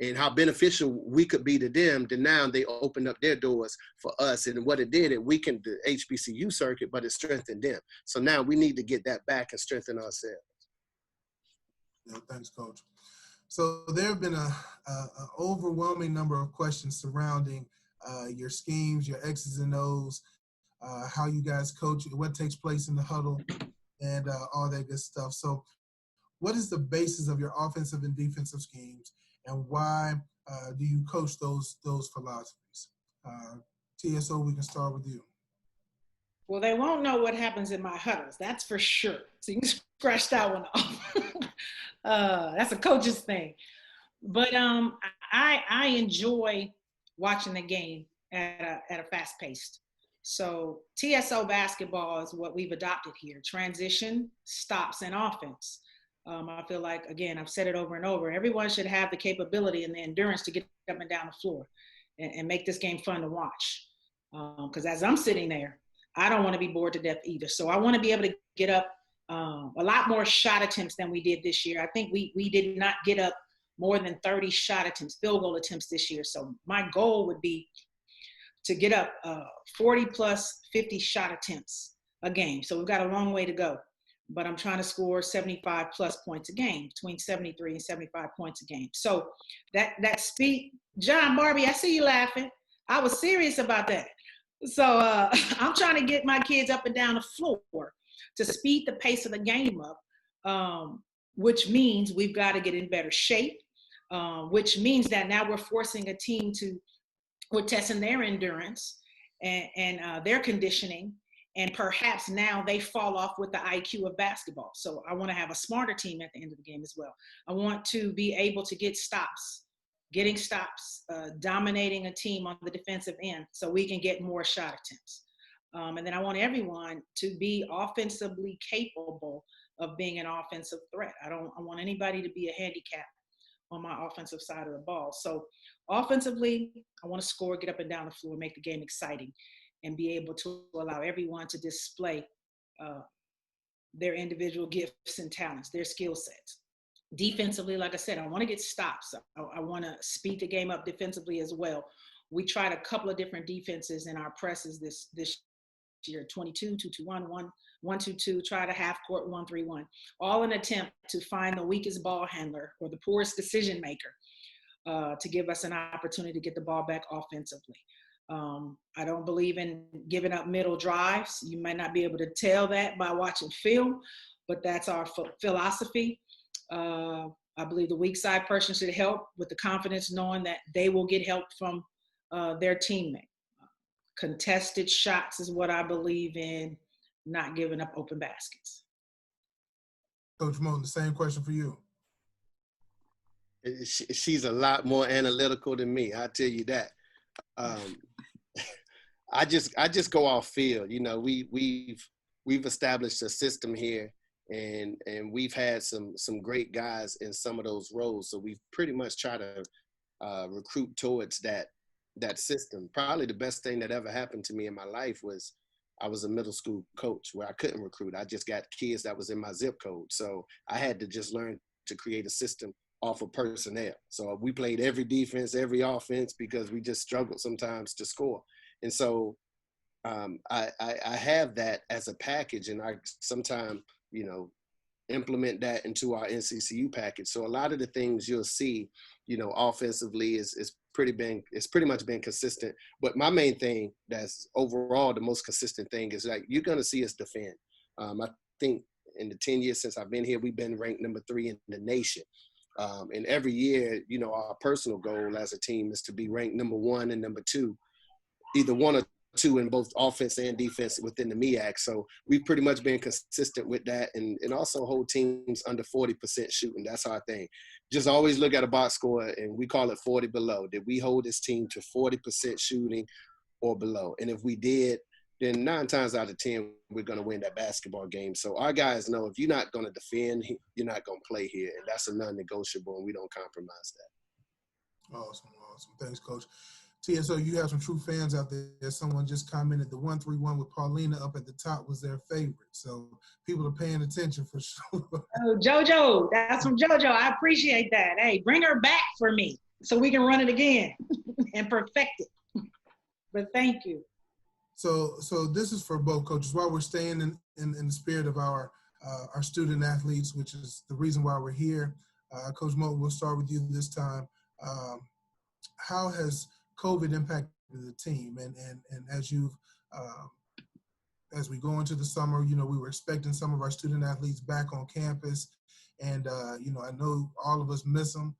and how beneficial we could be to them, then now they opened up their doors for us. And what it did, it weakened the HBCU circuit, but it strengthened them. So now we need to get that back and strengthen ourselves.
Yeah, thanks, Coach. So there have been a overwhelming number of questions surrounding your schemes, your X's and O's, how you guys coach, what takes place in the huddle, and all that good stuff. So what is the basis of your offensive and defensive schemes, and why do you coach those philosophies? TSO, we can start with you.
Well, they won't know what happens in my huddles, that's for sure. So you can scratch that one off. That's a coach's thing. But I enjoy watching the game at a fast pace. So TSO basketball is what we've adopted here: transition, stops, and offense. I feel like, again, I've said it over and over, everyone should have the capability and the endurance to get up and down the floor and make this game fun to watch. Because as I'm sitting there, I don't want to be bored to death either. So I want to be able to get up a lot more shot attempts than we did this year. I think we did not get up more than 30 shot attempts, field goal attempts this year. So my goal would be to get up 40 plus 50 shot attempts a game. So we've got a long way to go, but I'm trying to score 75 plus points a game, between 73 and 75 points a game. So that speed, John Barbie, I see you laughing. I was serious about that. So I'm trying to get my kids up and down the floor to speed the pace of the game up, which means we've got to get in better shape, which means that now we're forcing a team we're testing their endurance and their conditioning, and perhaps now they fall off with the IQ of basketball. So I want to have a smarter team at the end of the game as well. I want to be able to get stops, dominating a team on the defensive end so we can get more shot attempts. And then I want everyone to be offensively capable of being an offensive threat. I want anybody to be a handicap on my offensive side of the ball. So offensively, I want to score, get up and down the floor, make the game exciting, and be able to allow everyone to display their individual gifts and talents, their skill sets. Defensively, like I said, I want to get stops. I want to speed the game up defensively as well. We tried a couple of different defenses in our presses this year: 22, 2-2-1, 1-2-2, tried a half court 1-3-1, all in an attempt to find the weakest ball handler or the poorest decision maker to give us an opportunity to get the ball back offensively. I don't believe in giving up middle drives. You might not be able to tell that by watching film, but that's our philosophy. I believe the weak side person should help with the confidence knowing that they will get help from their teammate. Contested shots is what I believe in, not giving up open baskets.
Coach Moon, the same question for you.
She's a lot more analytical than me, I'll tell you that. I just go off field. You know, we've established a system here, and we've had some great guys in some of those roles. So we've pretty much tried to recruit towards that system. Probably the best thing that ever happened to me in my life was I was a middle school coach where I couldn't recruit. I just got kids that was in my zip code. So I had to just learn to create a system off of personnel. So we played every defense, every offense, because we just struggled sometimes to score. And so I have that as a package, and I sometimes, implement that into our NCCU package. So a lot of the things you'll see, offensively is pretty much been consistent. But my main thing that's overall the most consistent thing is like you're gonna see us defend. I think in the 10 years since I've been here, we've been ranked number 3 in the nation. And every year, our personal goal as a team is to be ranked number 1 and number 2, either 1 or 2 in both offense and defense within the MEAC. So we've pretty much been consistent with that, and also hold teams under 40% shooting. That's our thing. Just always look at a box score, and we call it 40 below. Did we hold this team to 40% shooting or below? And if we did, then 9 times out of 10, we're going to win that basketball game. So our guys know if you're not going to defend, you're not going to play here. And that's a non-negotiable, and we don't compromise that.
Awesome. Thanks, Coach. TSO, you have some true fans out there. Someone just commented the 131 with Paulina up at the top was their favorite. So people are paying attention for sure.
Oh, JoJo, that's from JoJo. I appreciate that. Hey, bring her back for me so we can run it again and perfect it. But thank you. So
this is for both coaches. While we're staying in the spirit of our student athletes, which is the reason why we're here, Coach Moulton, we'll start with you this time. How has COVID impacted the team? And as you've as we go into the summer, we were expecting some of our student athletes back on campus, and I know all of us miss them.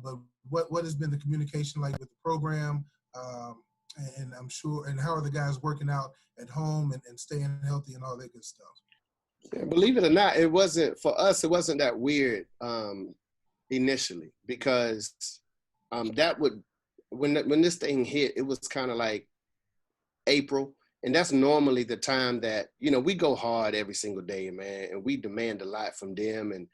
But what has been the communication like with the program? And I'm sure, and how are the guys working out at home and staying healthy and all that good stuff?
Yeah, believe it or not, it wasn't for us. It wasn't that weird initially, because that would when this thing hit, it was kind of like April, and that's normally the time that we go hard every single day, man, and we demand a lot from them, and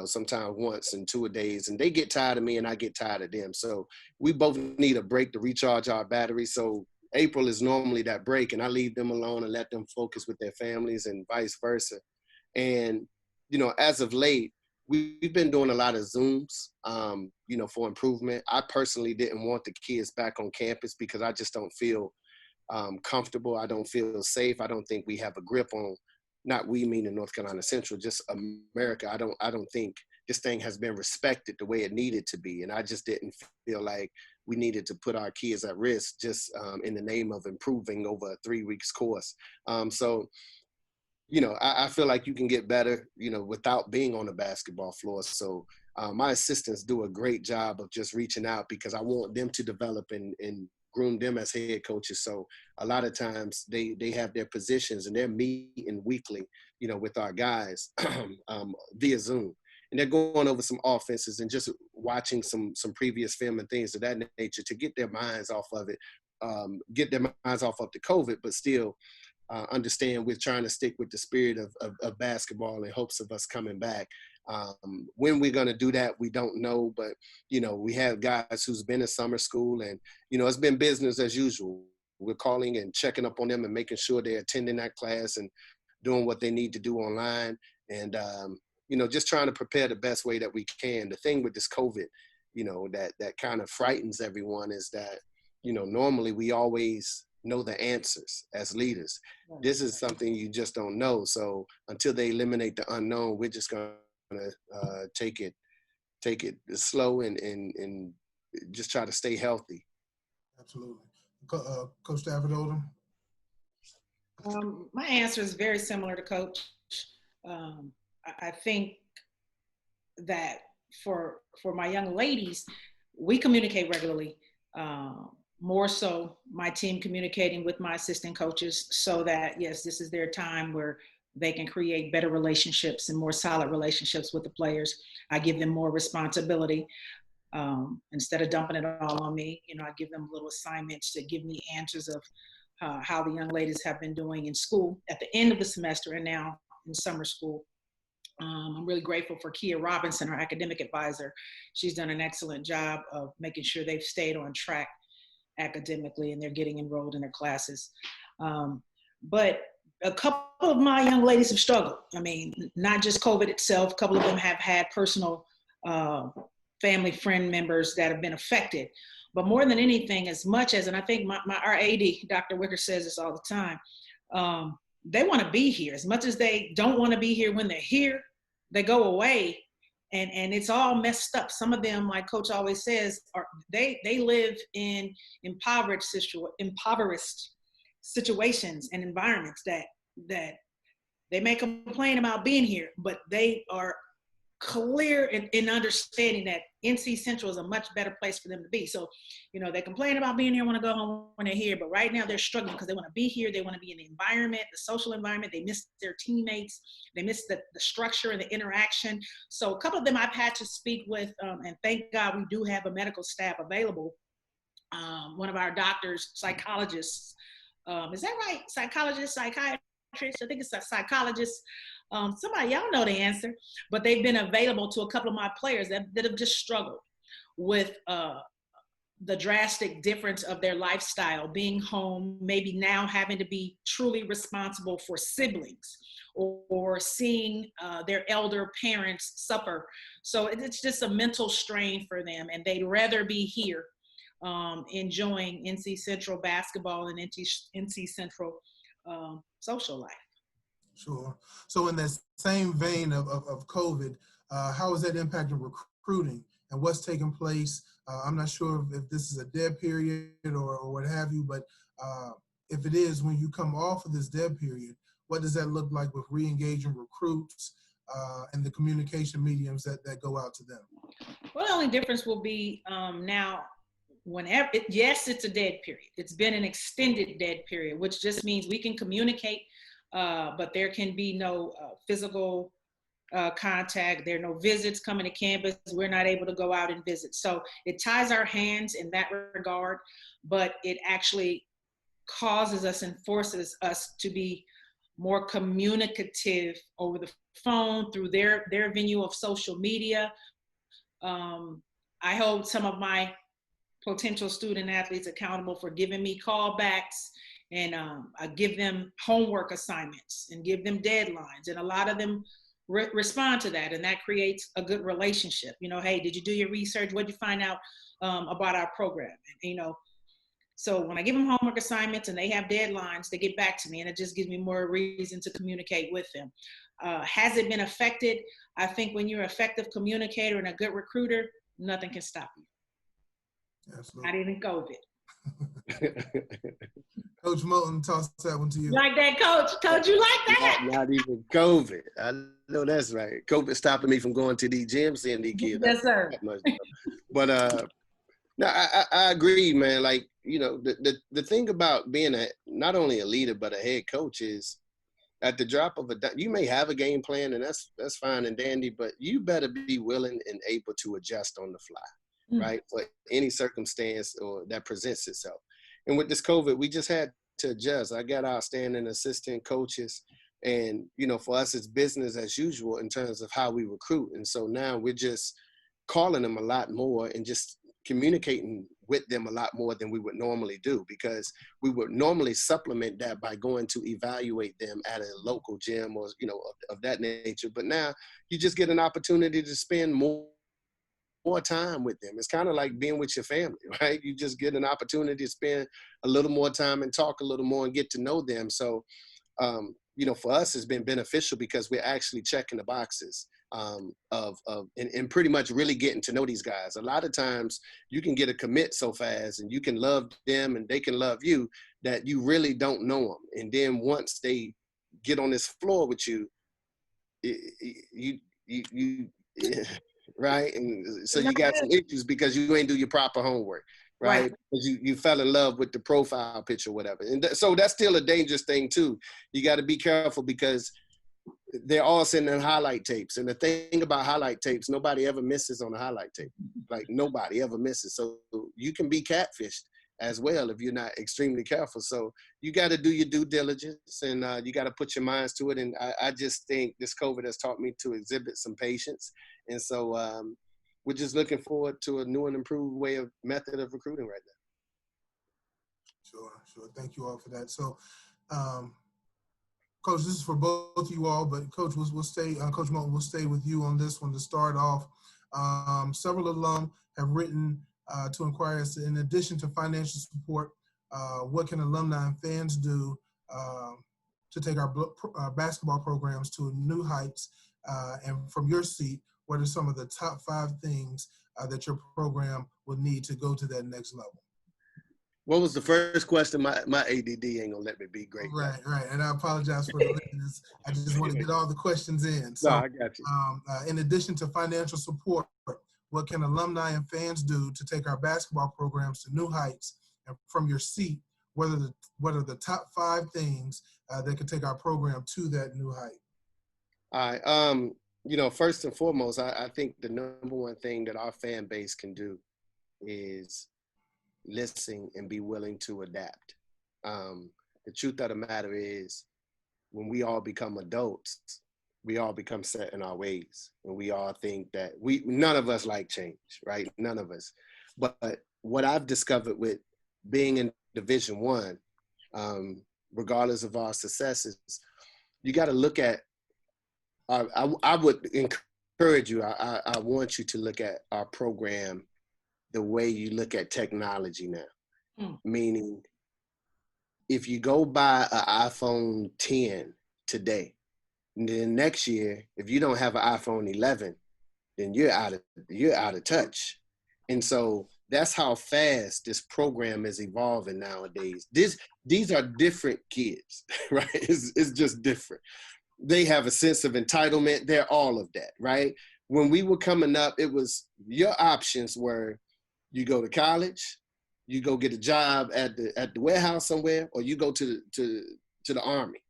sometimes once in 2 days, and they get tired of me and I get tired of them. So we both need a break to recharge our batteries. So April is normally that break, and I leave them alone and let them focus with their families and vice versa. And, as of late, we've been doing a lot of Zooms, for improvement. I personally didn't want the kids back on campus because I just don't feel comfortable. I don't feel safe. I don't think we have a grip on, not we meaning North Carolina Central, just America. I don't think this thing has been respected the way it needed to be. And I just didn't feel like we needed to put our kids at risk just in the name of improving over a 3 weeks course. So, I feel like you can get better, without being on the basketball floor. So my assistants do a great job of just reaching out because I want them to develop and groom them as head coaches. So a lot of times they have their positions and they're meeting weekly, with our guys via Zoom. And they're going over some offenses and just watching some previous film and things of that nature to get their minds off of it, get their minds off of the COVID, but still understand we're trying to stick with the spirit of basketball in hopes of us coming back. When we're going to do that, we don't know, but, we have guys who's been in summer school and, it's been business as usual. We're calling and checking up on them and making sure they're attending that class and doing what they need to do online. And, just trying to prepare the best way that we can. The thing with this COVID, that kind of frightens everyone is that, normally we always know the answers as leaders. This is something you just don't know. So until they eliminate the unknown, we're just going to take it slow and just try to stay healthy.
Absolutely. Coach Stafford Oldham?
My answer is very similar to Coach. I think that for my young ladies, we communicate regularly. More so my team communicating with my assistant coaches so that, yes, this is their time where they can create better relationships and more solid relationships with the players. I give them more responsibility. Instead of dumping it all on me, I give them little assignments to give me answers of how the young ladies have been doing in school at the end of the semester and now in summer school. I'm really grateful for Kia Robinson, our academic advisor. She's done an excellent job of making sure they've stayed on track academically and they're getting enrolled in their classes. But a couple of my young ladies have struggled. I mean, not just COVID itself. A couple of them have had personal family friend members that have been affected. But more than anything, as much as, and I think our AD, Dr. Wicker, says this all the time, they want to be here. As much as they don't want to be here when they're here, they go away and it's all messed up. Some of them, like Coach always says, they live in impoverished situations and environments that they may complain about being here, but they are clear in understanding that NC Central is a much better place for them to be. So, they complain about being here, want to go home when they're here, but right now they're struggling because they want to be here. They want to be in the environment, the social environment. They miss their teammates. They miss the structure and the interaction. So a couple of them I've had to speak with, and thank God we do have a medical staff available. One of our doctors, psychologists, is that right? Psychologist, psychiatrist, I think it's a psychologist. Somebody, y'all know the answer, but they've been available to a couple of my players that have just struggled with the drastic difference of their lifestyle, being home, maybe now having to be truly responsible for siblings or seeing their elder parents suffer. So it's just a mental strain for them, and they'd rather be here enjoying NC Central basketball and NC Central social life.
Sure. So in that same vein of COVID, how is that impacting recruiting and what's taking place? I'm not sure if this is a dead period or what have you, but if it is, when you come off of this dead period, what does that look like with re-engaging recruits and the communication mediums that go out to them?
Well, the only difference will be now, whenever, yes, it's a dead period. It's been an extended dead period, which just means we can communicate, but there can be no physical contact. There are no visits coming to campus. We're not able to go out and visit. So it ties our hands in that regard, but it actually causes us and forces us to be more communicative over the phone, through their venue of social media. I hold some of my potential student athletes accountable for giving me callbacks, and I give them homework assignments and give them deadlines, and a lot of them respond to that, and that creates a good relationship. Hey, did you do your research? What did you find out about our program? And, so when I give them homework assignments and they have deadlines, they get back to me, and it just gives me more reason to communicate with them. Has it been affected? I think when you're an effective communicator and a good recruiter, nothing can stop you.
Absolutely.
Not even COVID.
Coach Moulton, toss that one to you.
Like that, Coach? Coach, you like that?
Not even COVID. I know that's right. COVID stopping me from going to these gyms, seeing these kids.
Yes, sir.
But no, I agree, man. Like, the thing about being not only a leader but a head coach is, at the drop of a dime, you may have a game plan, and that's fine and dandy, but you better be willing and able to adjust on the fly, right? For any circumstance or that presents itself. And with this COVID, we just had to adjust. I got outstanding assistant coaches, and for us, it's business as usual in terms of how we recruit. And so now we're just calling them a lot more and just communicating with them a lot more than we would normally do, because we would normally supplement that by going to evaluate them at a local gym or of that nature. But now you just get an opportunity to spend more time with them. It's kind of like being with your family, right? You just get an opportunity to spend a little more time and talk a little more and get to know them. So for us, it's been beneficial because we're actually checking the boxes and pretty much really getting to know these guys. A lot of times you can get a commit so fast and you can love them and they can love you that you really don't know them. And then once they get on this floor with you, you right? And so you got some issues because you ain't do your proper homework. Right? Because you fell in love with the profile picture or whatever. And so that's still a dangerous thing too. You got to be careful because they're all sending highlight tapes. And the thing about highlight tapes, nobody ever misses on a highlight tape. Like nobody ever misses. So you can be catfished as well if you're not extremely careful. So you got to do your due diligence and you got to put your minds to it. And I just think this COVID has taught me to exhibit some patience. And so we're just looking forward to a new and improved method of recruiting right now.
Sure. Thank you all for that. So Coach, this is for both you all, but Coach, we'll stay. Coach Moulton, we'll stay with you on this one to start off. Several alum have written to inquire as to, in addition to financial support, what can alumni and fans do to take our basketball programs to new heights? And from your seat, what are some of the top 5 things that your program would need to go to that next level?
What was the first question? My ADD ain't gonna let me be great.
Right. And I apologize for the lateness. I just want to get all the questions in. So,
no, I got you.
In addition to financial support, what can alumni and fans do to take our basketball programs to new heights? And from your seat, what are the top 5 things that could take our program to that new height?
All right. First and foremost, I think the number one thing that our fan base can do is listen and be willing to adapt. The truth of the matter is, when we all become adults, we all become set in our ways, and we all think that none of us like change, right? None of us. But what I've discovered with being in Division I, regardless of our successes, you got to look at. I would encourage you. I want you to look at our program the way you look at technology now. Meaning, if you go buy an iPhone 10 today, and then next year, if you don't have an iPhone 11, then you're out of touch. And so that's how fast this program is evolving nowadays. These are different kids, right? It's just different. They have a sense of entitlement. They're all of that, right? When we were coming up, it was your options were you go to college, you go get a job at the warehouse somewhere, or you go to the Army,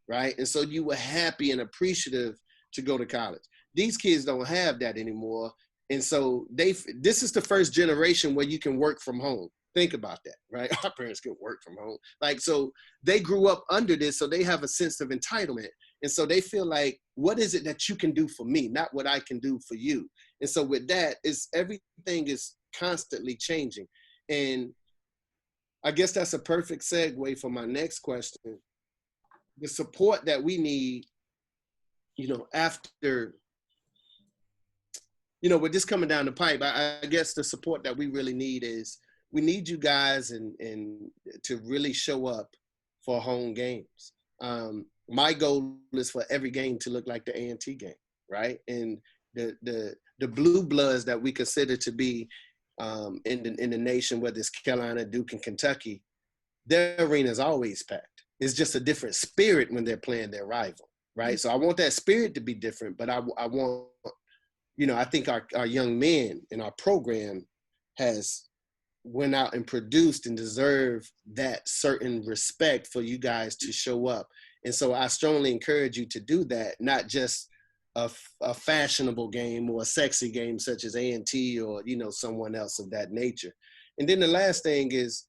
right? And so you were happy and appreciative to go to college. These kids don't have that anymore. And so this is the first generation where you can work from home. Think about that, right? Our parents could work from home. So they grew up under this, so they have a sense of entitlement. And so they feel like, what is it that you can do for me, not what I can do for you? And so with that, everything is constantly changing. And I guess that's a perfect segue for my next question. The support that we need, after, with this coming down the pipe, I guess the support that we really need is, we need you guys and to really show up for home games. My goal is for every game to look like the A&T game, right? And the blue bloods that we consider to be in the nation, whether it's Carolina, Duke, and Kentucky, their arena is always packed. It's just a different spirit when they're playing their rival, right? So I want that spirit to be different, but I want, I think our young men in our program has went out and produced and deserve that certain respect for you guys to show up. And so I strongly encourage you to do that, not just a fashionable game or a sexy game such as A&T or, someone else of that nature. And then the last thing is,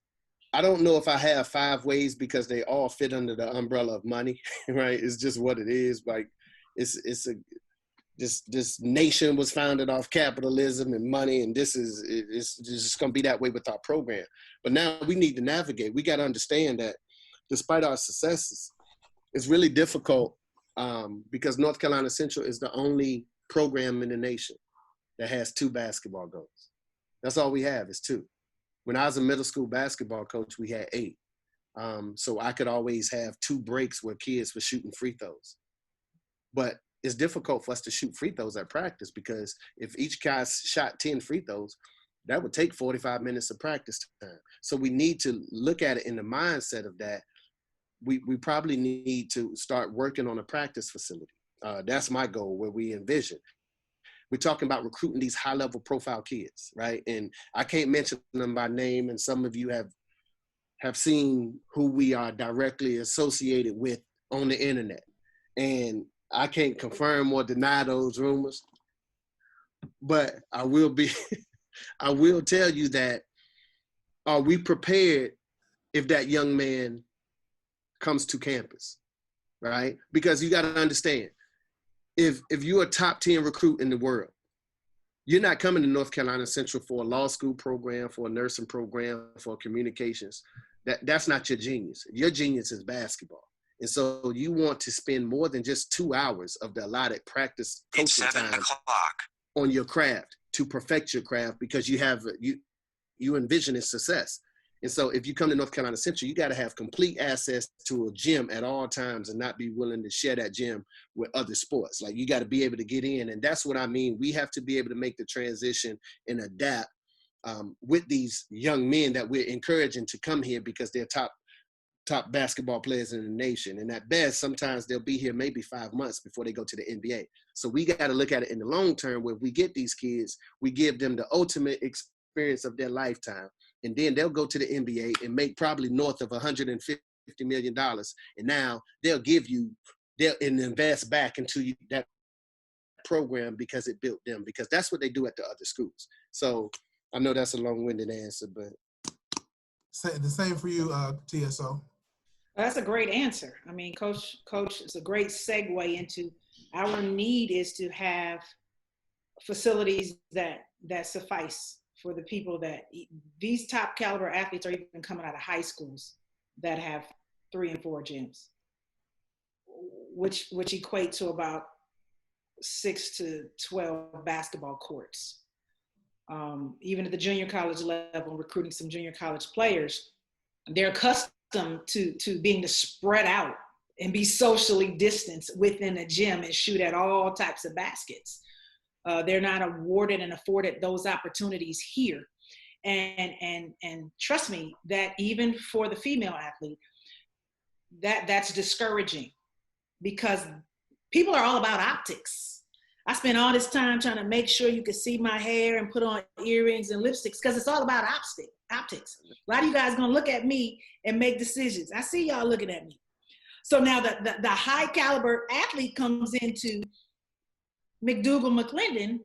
I don't know if I have 5 ways because they all fit under the umbrella of money, right? It's just what it is. Like this nation was founded off capitalism and money, and it's just going to be that way with our program. But now we need to navigate. We got to understand that despite our successes, it's really difficult because North Carolina Central is the only program in the nation that has 2 basketball goals. That's all we have is 2. When I was a middle school basketball coach, we had 8. So I could always have 2 breaks where kids were shooting free throws. But it's difficult for us to shoot free throws at practice because if each guy shot 10 free throws, that would take 45 minutes of practice time. So we need to look at it in the mindset of that. We probably need to start working on a practice facility. That's my goal, where we envision. We're talking about recruiting these high-level profile kids, right? And I can't mention them by name, and some of you have seen who we are directly associated with on the internet. And I can't confirm or deny those rumors, but I will tell you that, are we prepared if that young man comes to campus, right? Because you got to understand, if you're a top 10 recruit in the world, you're not coming to North Carolina Central for a law school program, for a nursing program, for communications. That's not your genius. Your genius is basketball. And so you want to spend more than just 2 hours of the allotted practice coaching time on your craft to perfect your craft, because you envision its success. And so if you come to North Carolina Central, you got to have complete access to a gym at all times and not be willing to share that gym with other sports. Like, you got to be able to get in. And that's what I mean. We have to be able to make the transition and adapt with these young men that we're encouraging to come here, because they're top basketball players in the nation. And at best, sometimes they'll be here maybe 5 months before they go to the NBA. So we got to look at it in the long term, where we get these kids, we give them the ultimate experience of their lifetime. And then they'll go to the NBA and make probably north of $150 million. And now they'll invest back into that program because it built them, because that's what they do at the other schools. So I know that's a long-winded answer, but.
The same for you, TSO.
That's a great answer. I mean, Coach, it's a great segue into our need is to have facilities that suffice for the people that these top caliber athletes are even coming out of high schools that have 3 and 4 gyms, which equate to about 6 to 12 basketball courts. Even at the junior college level, recruiting some junior college players, they're accustomed to being to spread out and be socially distanced within a gym and shoot at all types of baskets. They're not awarded and afforded those opportunities here. And trust me, that even for the female athlete, that's discouraging, because people are all about optics. I spent all this time trying to make sure you could see my hair and put on earrings and lipsticks, because it's all about optics. A lot of you guys gonna look at me and make decisions. I see y'all looking at me. So now the high caliber athlete comes into McDougal McClendon,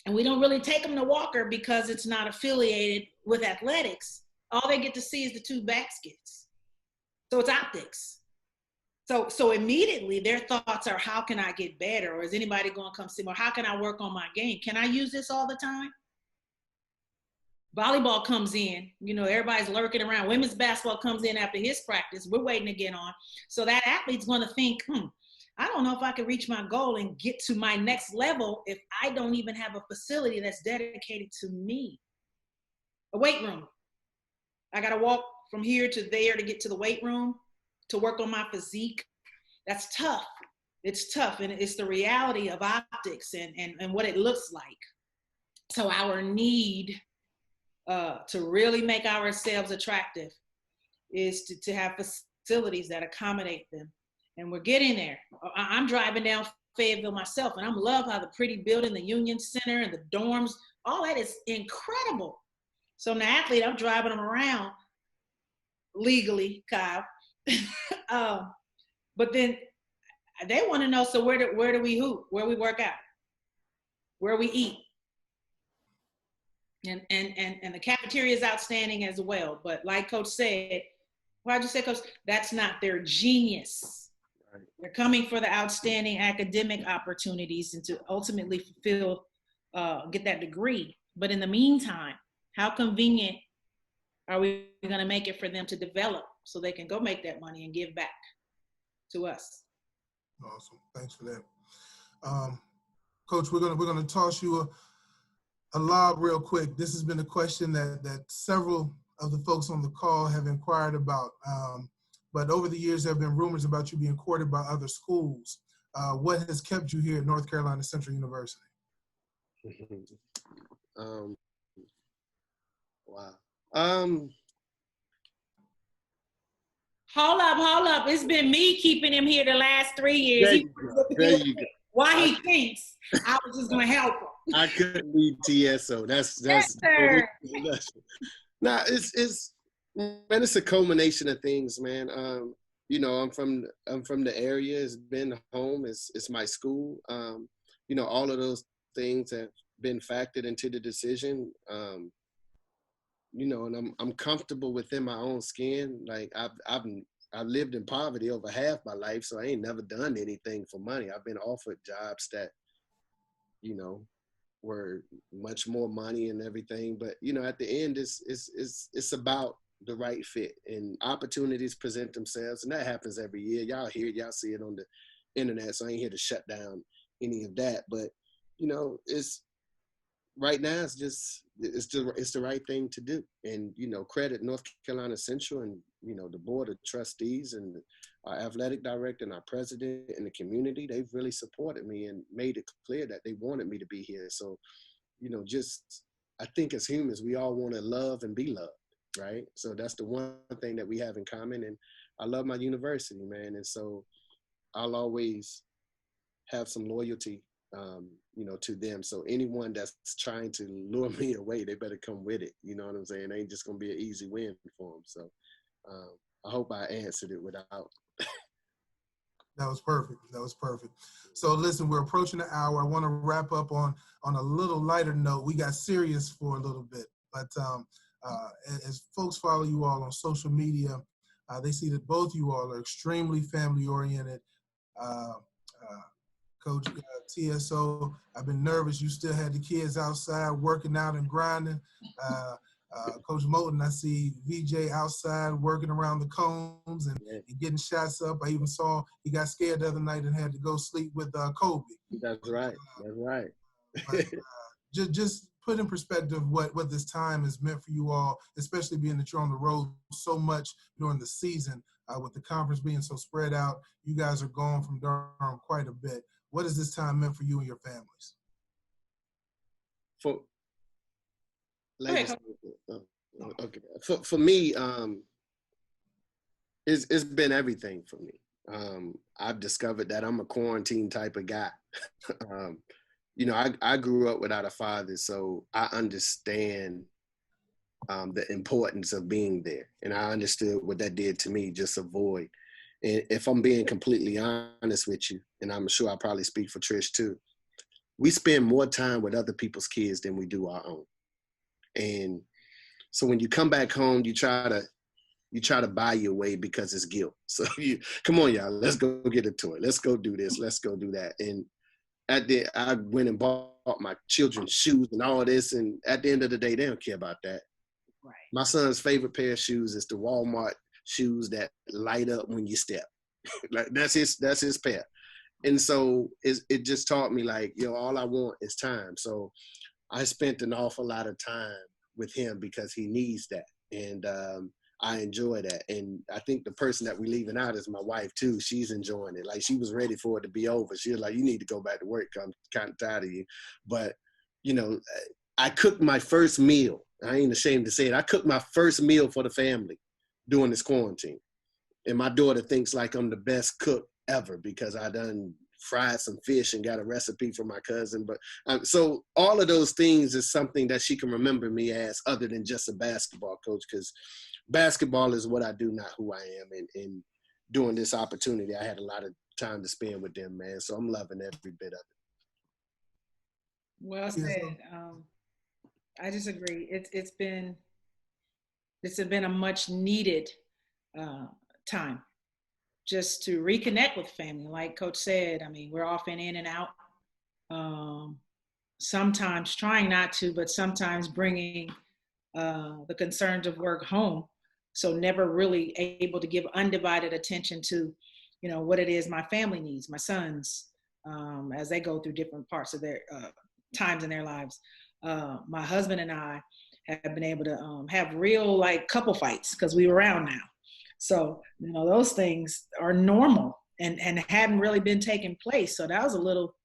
and we don't really take them to Walker because it's not affiliated with athletics. All they get to see is the 2 baskets. So it's optics. So immediately their thoughts are, how can I get better? Or is anybody going to come see more? How can I work on my game? Can I use this all the time? Volleyball comes in, everybody's lurking around. Women's basketball comes in after his practice. We're waiting to get on. So that athlete's going to think, I don't know if I can reach my goal and get to my next level if I don't even have a facility that's dedicated to me. A weight room. I got to walk from here to there to get to the weight room to work on my physique. That's tough. It's tough. And it's the reality of optics and what it looks like. So our need to really make ourselves attractive is to have facilities that accommodate them. And we're getting there. I'm driving down Fayetteville myself, and I love how the pretty building, the Union Center and the dorms, all that is incredible. So an athlete, I'm driving them around legally, Kyle. But then they want to know, so where do we hoop? Where we work out? Where we eat? And the cafeteria is outstanding as well. But like Coach said, why'd you say, Coach? That's not their genius. Right. They're coming for the outstanding academic opportunities and to ultimately fulfill, get that degree. But in the meantime, how convenient are we going to make it for them to develop so they can go make that money and give back to us?
Awesome. Thanks for that. Coach, we're gonna toss you a lob real quick. This has been a question that several of the folks on the call have inquired about. But over the years, there have been rumors about you being courted by other schools. What has kept you here at North Carolina Central University?
Wow.
Hold up. It's been me keeping him here the last 3 years.
There you go.
Why he thinks I was just going to help him.
I couldn't leave TSO. That's Nah, it's a culmination of things, man. I'm from the area. It's been home. It's my school. All of those things have been factored into the decision. And I'm comfortable within my own skin. Like I've lived in poverty over half my life, so I ain't never done anything for money. I've been offered jobs that, were much more money and everything. But at the end, it's about the right fit, and opportunities present themselves, and that happens every year. Y'all hear it, y'all see it on the internet, so I ain't here to shut down any of that. But it's right now, it's the right thing to do. And credit North Carolina Central and the board of trustees and our athletic director and our president and the community. They've really supported me and made it clear that they wanted me to be here. So just I think as humans, we all want to love and be loved, right? So that's the one thing that we have in common. And I love my university, man. And so I'll always have some loyalty, to them. So anyone that's trying to lure me away, they better come with it. You know what I'm saying? It ain't just gonna be an easy win for them. So I hope I answered it without.
That was perfect. That was perfect. So listen, we're approaching the hour. I want to wrap up on a little lighter note. We got serious for a little bit, but as folks follow you all on social media, they see that both you all are extremely family oriented. Coach TSO, I've been nervous. You still had the kids outside working out and grinding. Coach Moulton, I see VJ outside working around the cones and getting shots up. I even saw he got scared the other night and had to go sleep with Kobe.
That's right. That's right.
But, just put in perspective what this time has meant for you all, especially being that you're on the road so much during the season, with the conference being so spread out. You guys are gone from Durham quite a bit. What has this time meant for you and your families?
Ladies, okay. For me, it's been everything for me. I've discovered that I'm a quarantine type of guy. I grew up without a father, so I understand the importance of being there, and I understood what that did to me. Just avoid. And if I'm being completely honest with you, and I'm sure I probably speak for Trish too, we spend more time with other people's kids than we do our own. And so when you come back home, you try to buy your way because it's guilt. So come on, y'all, let's go get a toy. Let's go do this. Let's go do that. And I went and bought my children's shoes and all this. And at the end of the day, they don't care about that.
Right.
My son's favorite pair of shoes is the Walmart shoes that light up when you step. Like that's his pair. And so it just taught me like, all I want is time. So I spent an awful lot of time with him because he needs that. And I enjoy that. And I think the person that we're leaving out is my wife too. She's enjoying it. Like she was ready for it to be over. She was like, you need to go back to work. I'm kind of tired of you. But, I cooked my first meal. I ain't ashamed to say it. I cooked my first meal for the family during this quarantine. And my daughter thinks like I'm the best cook ever because I done fried some fish and got a recipe from my cousin. But so all of those things is something that she can remember me as, other than just a basketball coach, because basketball is what I do, not who I am. And during this opportunity, I had a lot of time to spend with them, man. So I'm loving every bit of it.
Well said. I just agree. It's been a much needed time just to reconnect with family. Like Coach said, I mean, we're often in and out. Sometimes trying not to, but sometimes bringing the concerns of work home. So never really able to give undivided attention to, what it is my family needs, my sons, as they go through different parts of their times in their lives. My husband and I have been able to have real couple fights because we were around now. So, those things are normal and hadn't really been taking place. So that was a little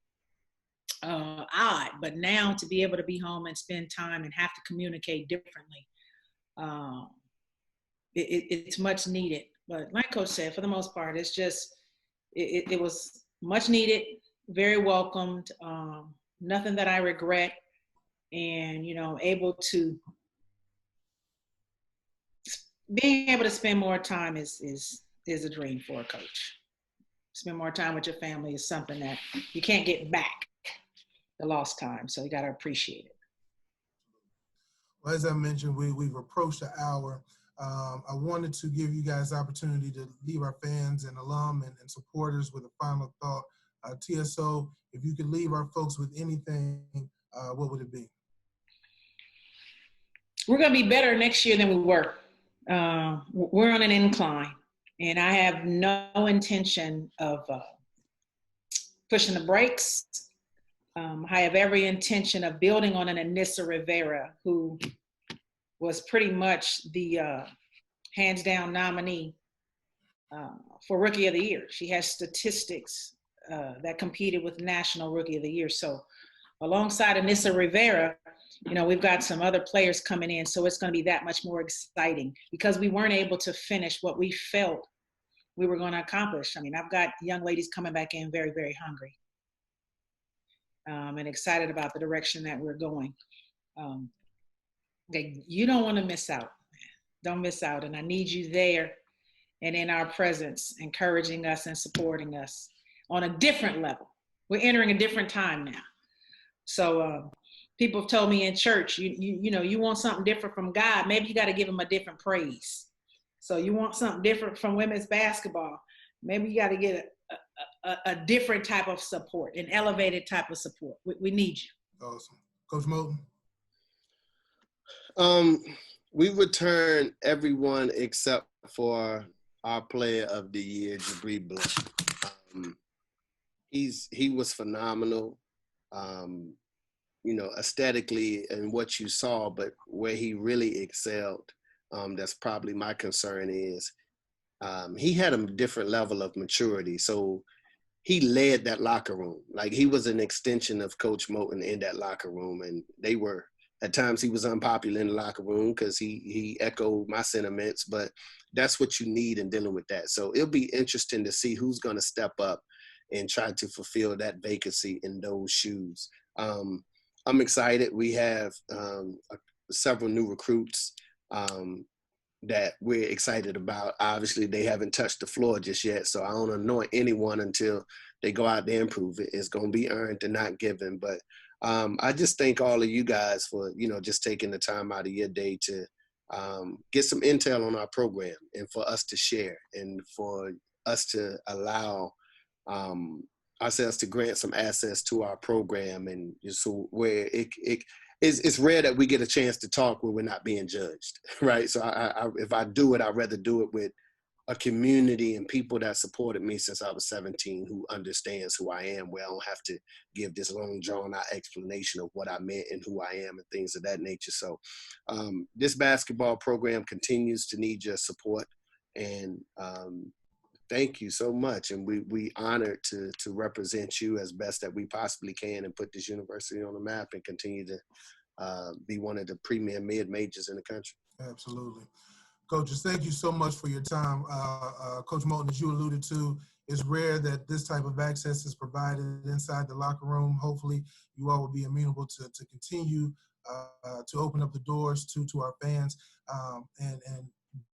odd, but now to be able to be home and spend time and have to communicate differently, it's much needed. But like Coach said, for the most part, it's just, it was much needed, very welcomed, nothing that I regret. And, being able to spend more time is a dream for a coach. Spend more time with your family is something that you can't get back, the lost time. So you got to appreciate it.
Well, as I mentioned, we've approached the hour. I wanted to give you guys the opportunity to leave our fans and alum and supporters with a final thought. TSO, if you could leave our folks with anything, what would it be?
We're going to be better next year than we were We're on an incline, and I have no intention of pushing the brakes. I have every intention of building on an Anissa Rivera, who was pretty much the hands down nominee for Rookie of the Year. She has statistics that competed with National Rookie of the Year. So alongside Anissa Rivera, you know, we've got some other players coming in, so it's going to be that much more exciting because we weren't able to finish what we felt we were going to accomplish. I mean, I've got young ladies coming back in very, very hungry and excited about the direction that we're going. You don't want to miss out. Don't miss out. And I need you there and in our presence, encouraging us and supporting us on a different level. We're entering a different time now. So people have told me in church, you know, you want something different from God, maybe you got to give him a different praise. So you want something different from women's basketball, maybe you got to get a different type of support, an elevated type of support. We need you.
Awesome. Coach Moulton?
We returned everyone except for our player of the year, Jabri Blunt. He was phenomenal, you know, aesthetically and what you saw, but where he really excelled, that's probably my concern is he had a different level of maturity. So he led that locker room. Like, he was an extension of Coach Moulton in that locker room. And they were, at times he was unpopular in the locker room because he echoed my sentiments, but that's what you need in dealing with that. So it'll be interesting to see who's going to step up and try to fulfill that vacancy in those shoes. I'm excited. We have several new recruits that we're excited about. Obviously, they haven't touched the floor just yet, so I don't anoint anyone until they go out there and prove it. It's going to be earned and not given. But I just thank all of you guys for, you know, just taking the time out of your day to get some intel on our program and for us to share and for us to allow ourselves to grant some access to our program. And so where it's rare that we get a chance to talk where we're not being judged, right? So if I do it, I'd rather do it with a community and people that supported me since I was 17 who understands who I am, where I don't have to give this long drawn out explanation of what I meant and who I am and things of that nature. So this basketball program continues to need your support, and thank you so much. And we honored to represent you as best that we possibly can and put this university on the map and continue to be one of the premier mid-majors in the country.
Absolutely. Coaches, thank you so much for your time. Coach Moulton, as you alluded to, it's rare that this type of access is provided inside the locker room. Hopefully you all will be amenable to continue to open up the doors to our fans. And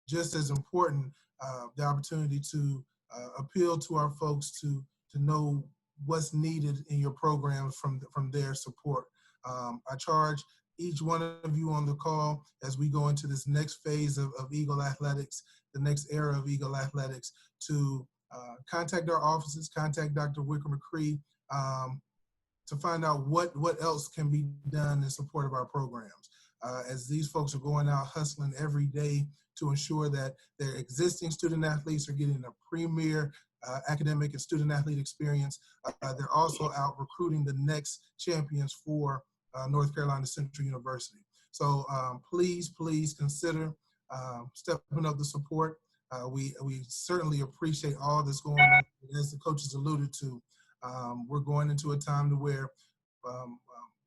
just as important, the opportunity to appeal to our folks to know what's needed in your programs from their support. I charge each one of you on the call as we go into this next phase of Eagle Athletics, the next era of Eagle Athletics, to contact our offices, contact Dr. Wicker McCree to find out what else can be done in support of our programs. As these folks are going out hustling every day to ensure that their existing student athletes are getting a premier academic and student athlete experience, they're also out recruiting the next champions for North Carolina Central University. So please consider stepping up the support. We certainly appreciate all that's going on. As the coaches alluded to, we're going into a time to where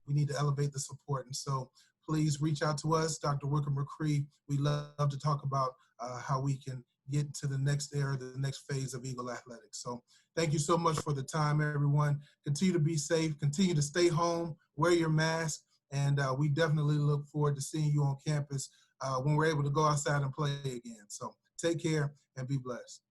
we need to elevate the support. And so please reach out to us, Dr. Wicker McCree. We love to talk about how we can get to the next era, the next phase of Eagle Athletics. So thank you so much for the time, everyone. Continue to be safe, continue to stay home, wear your mask, and we definitely look forward to seeing you on campus when we're able to go outside and play again. So take care and be blessed.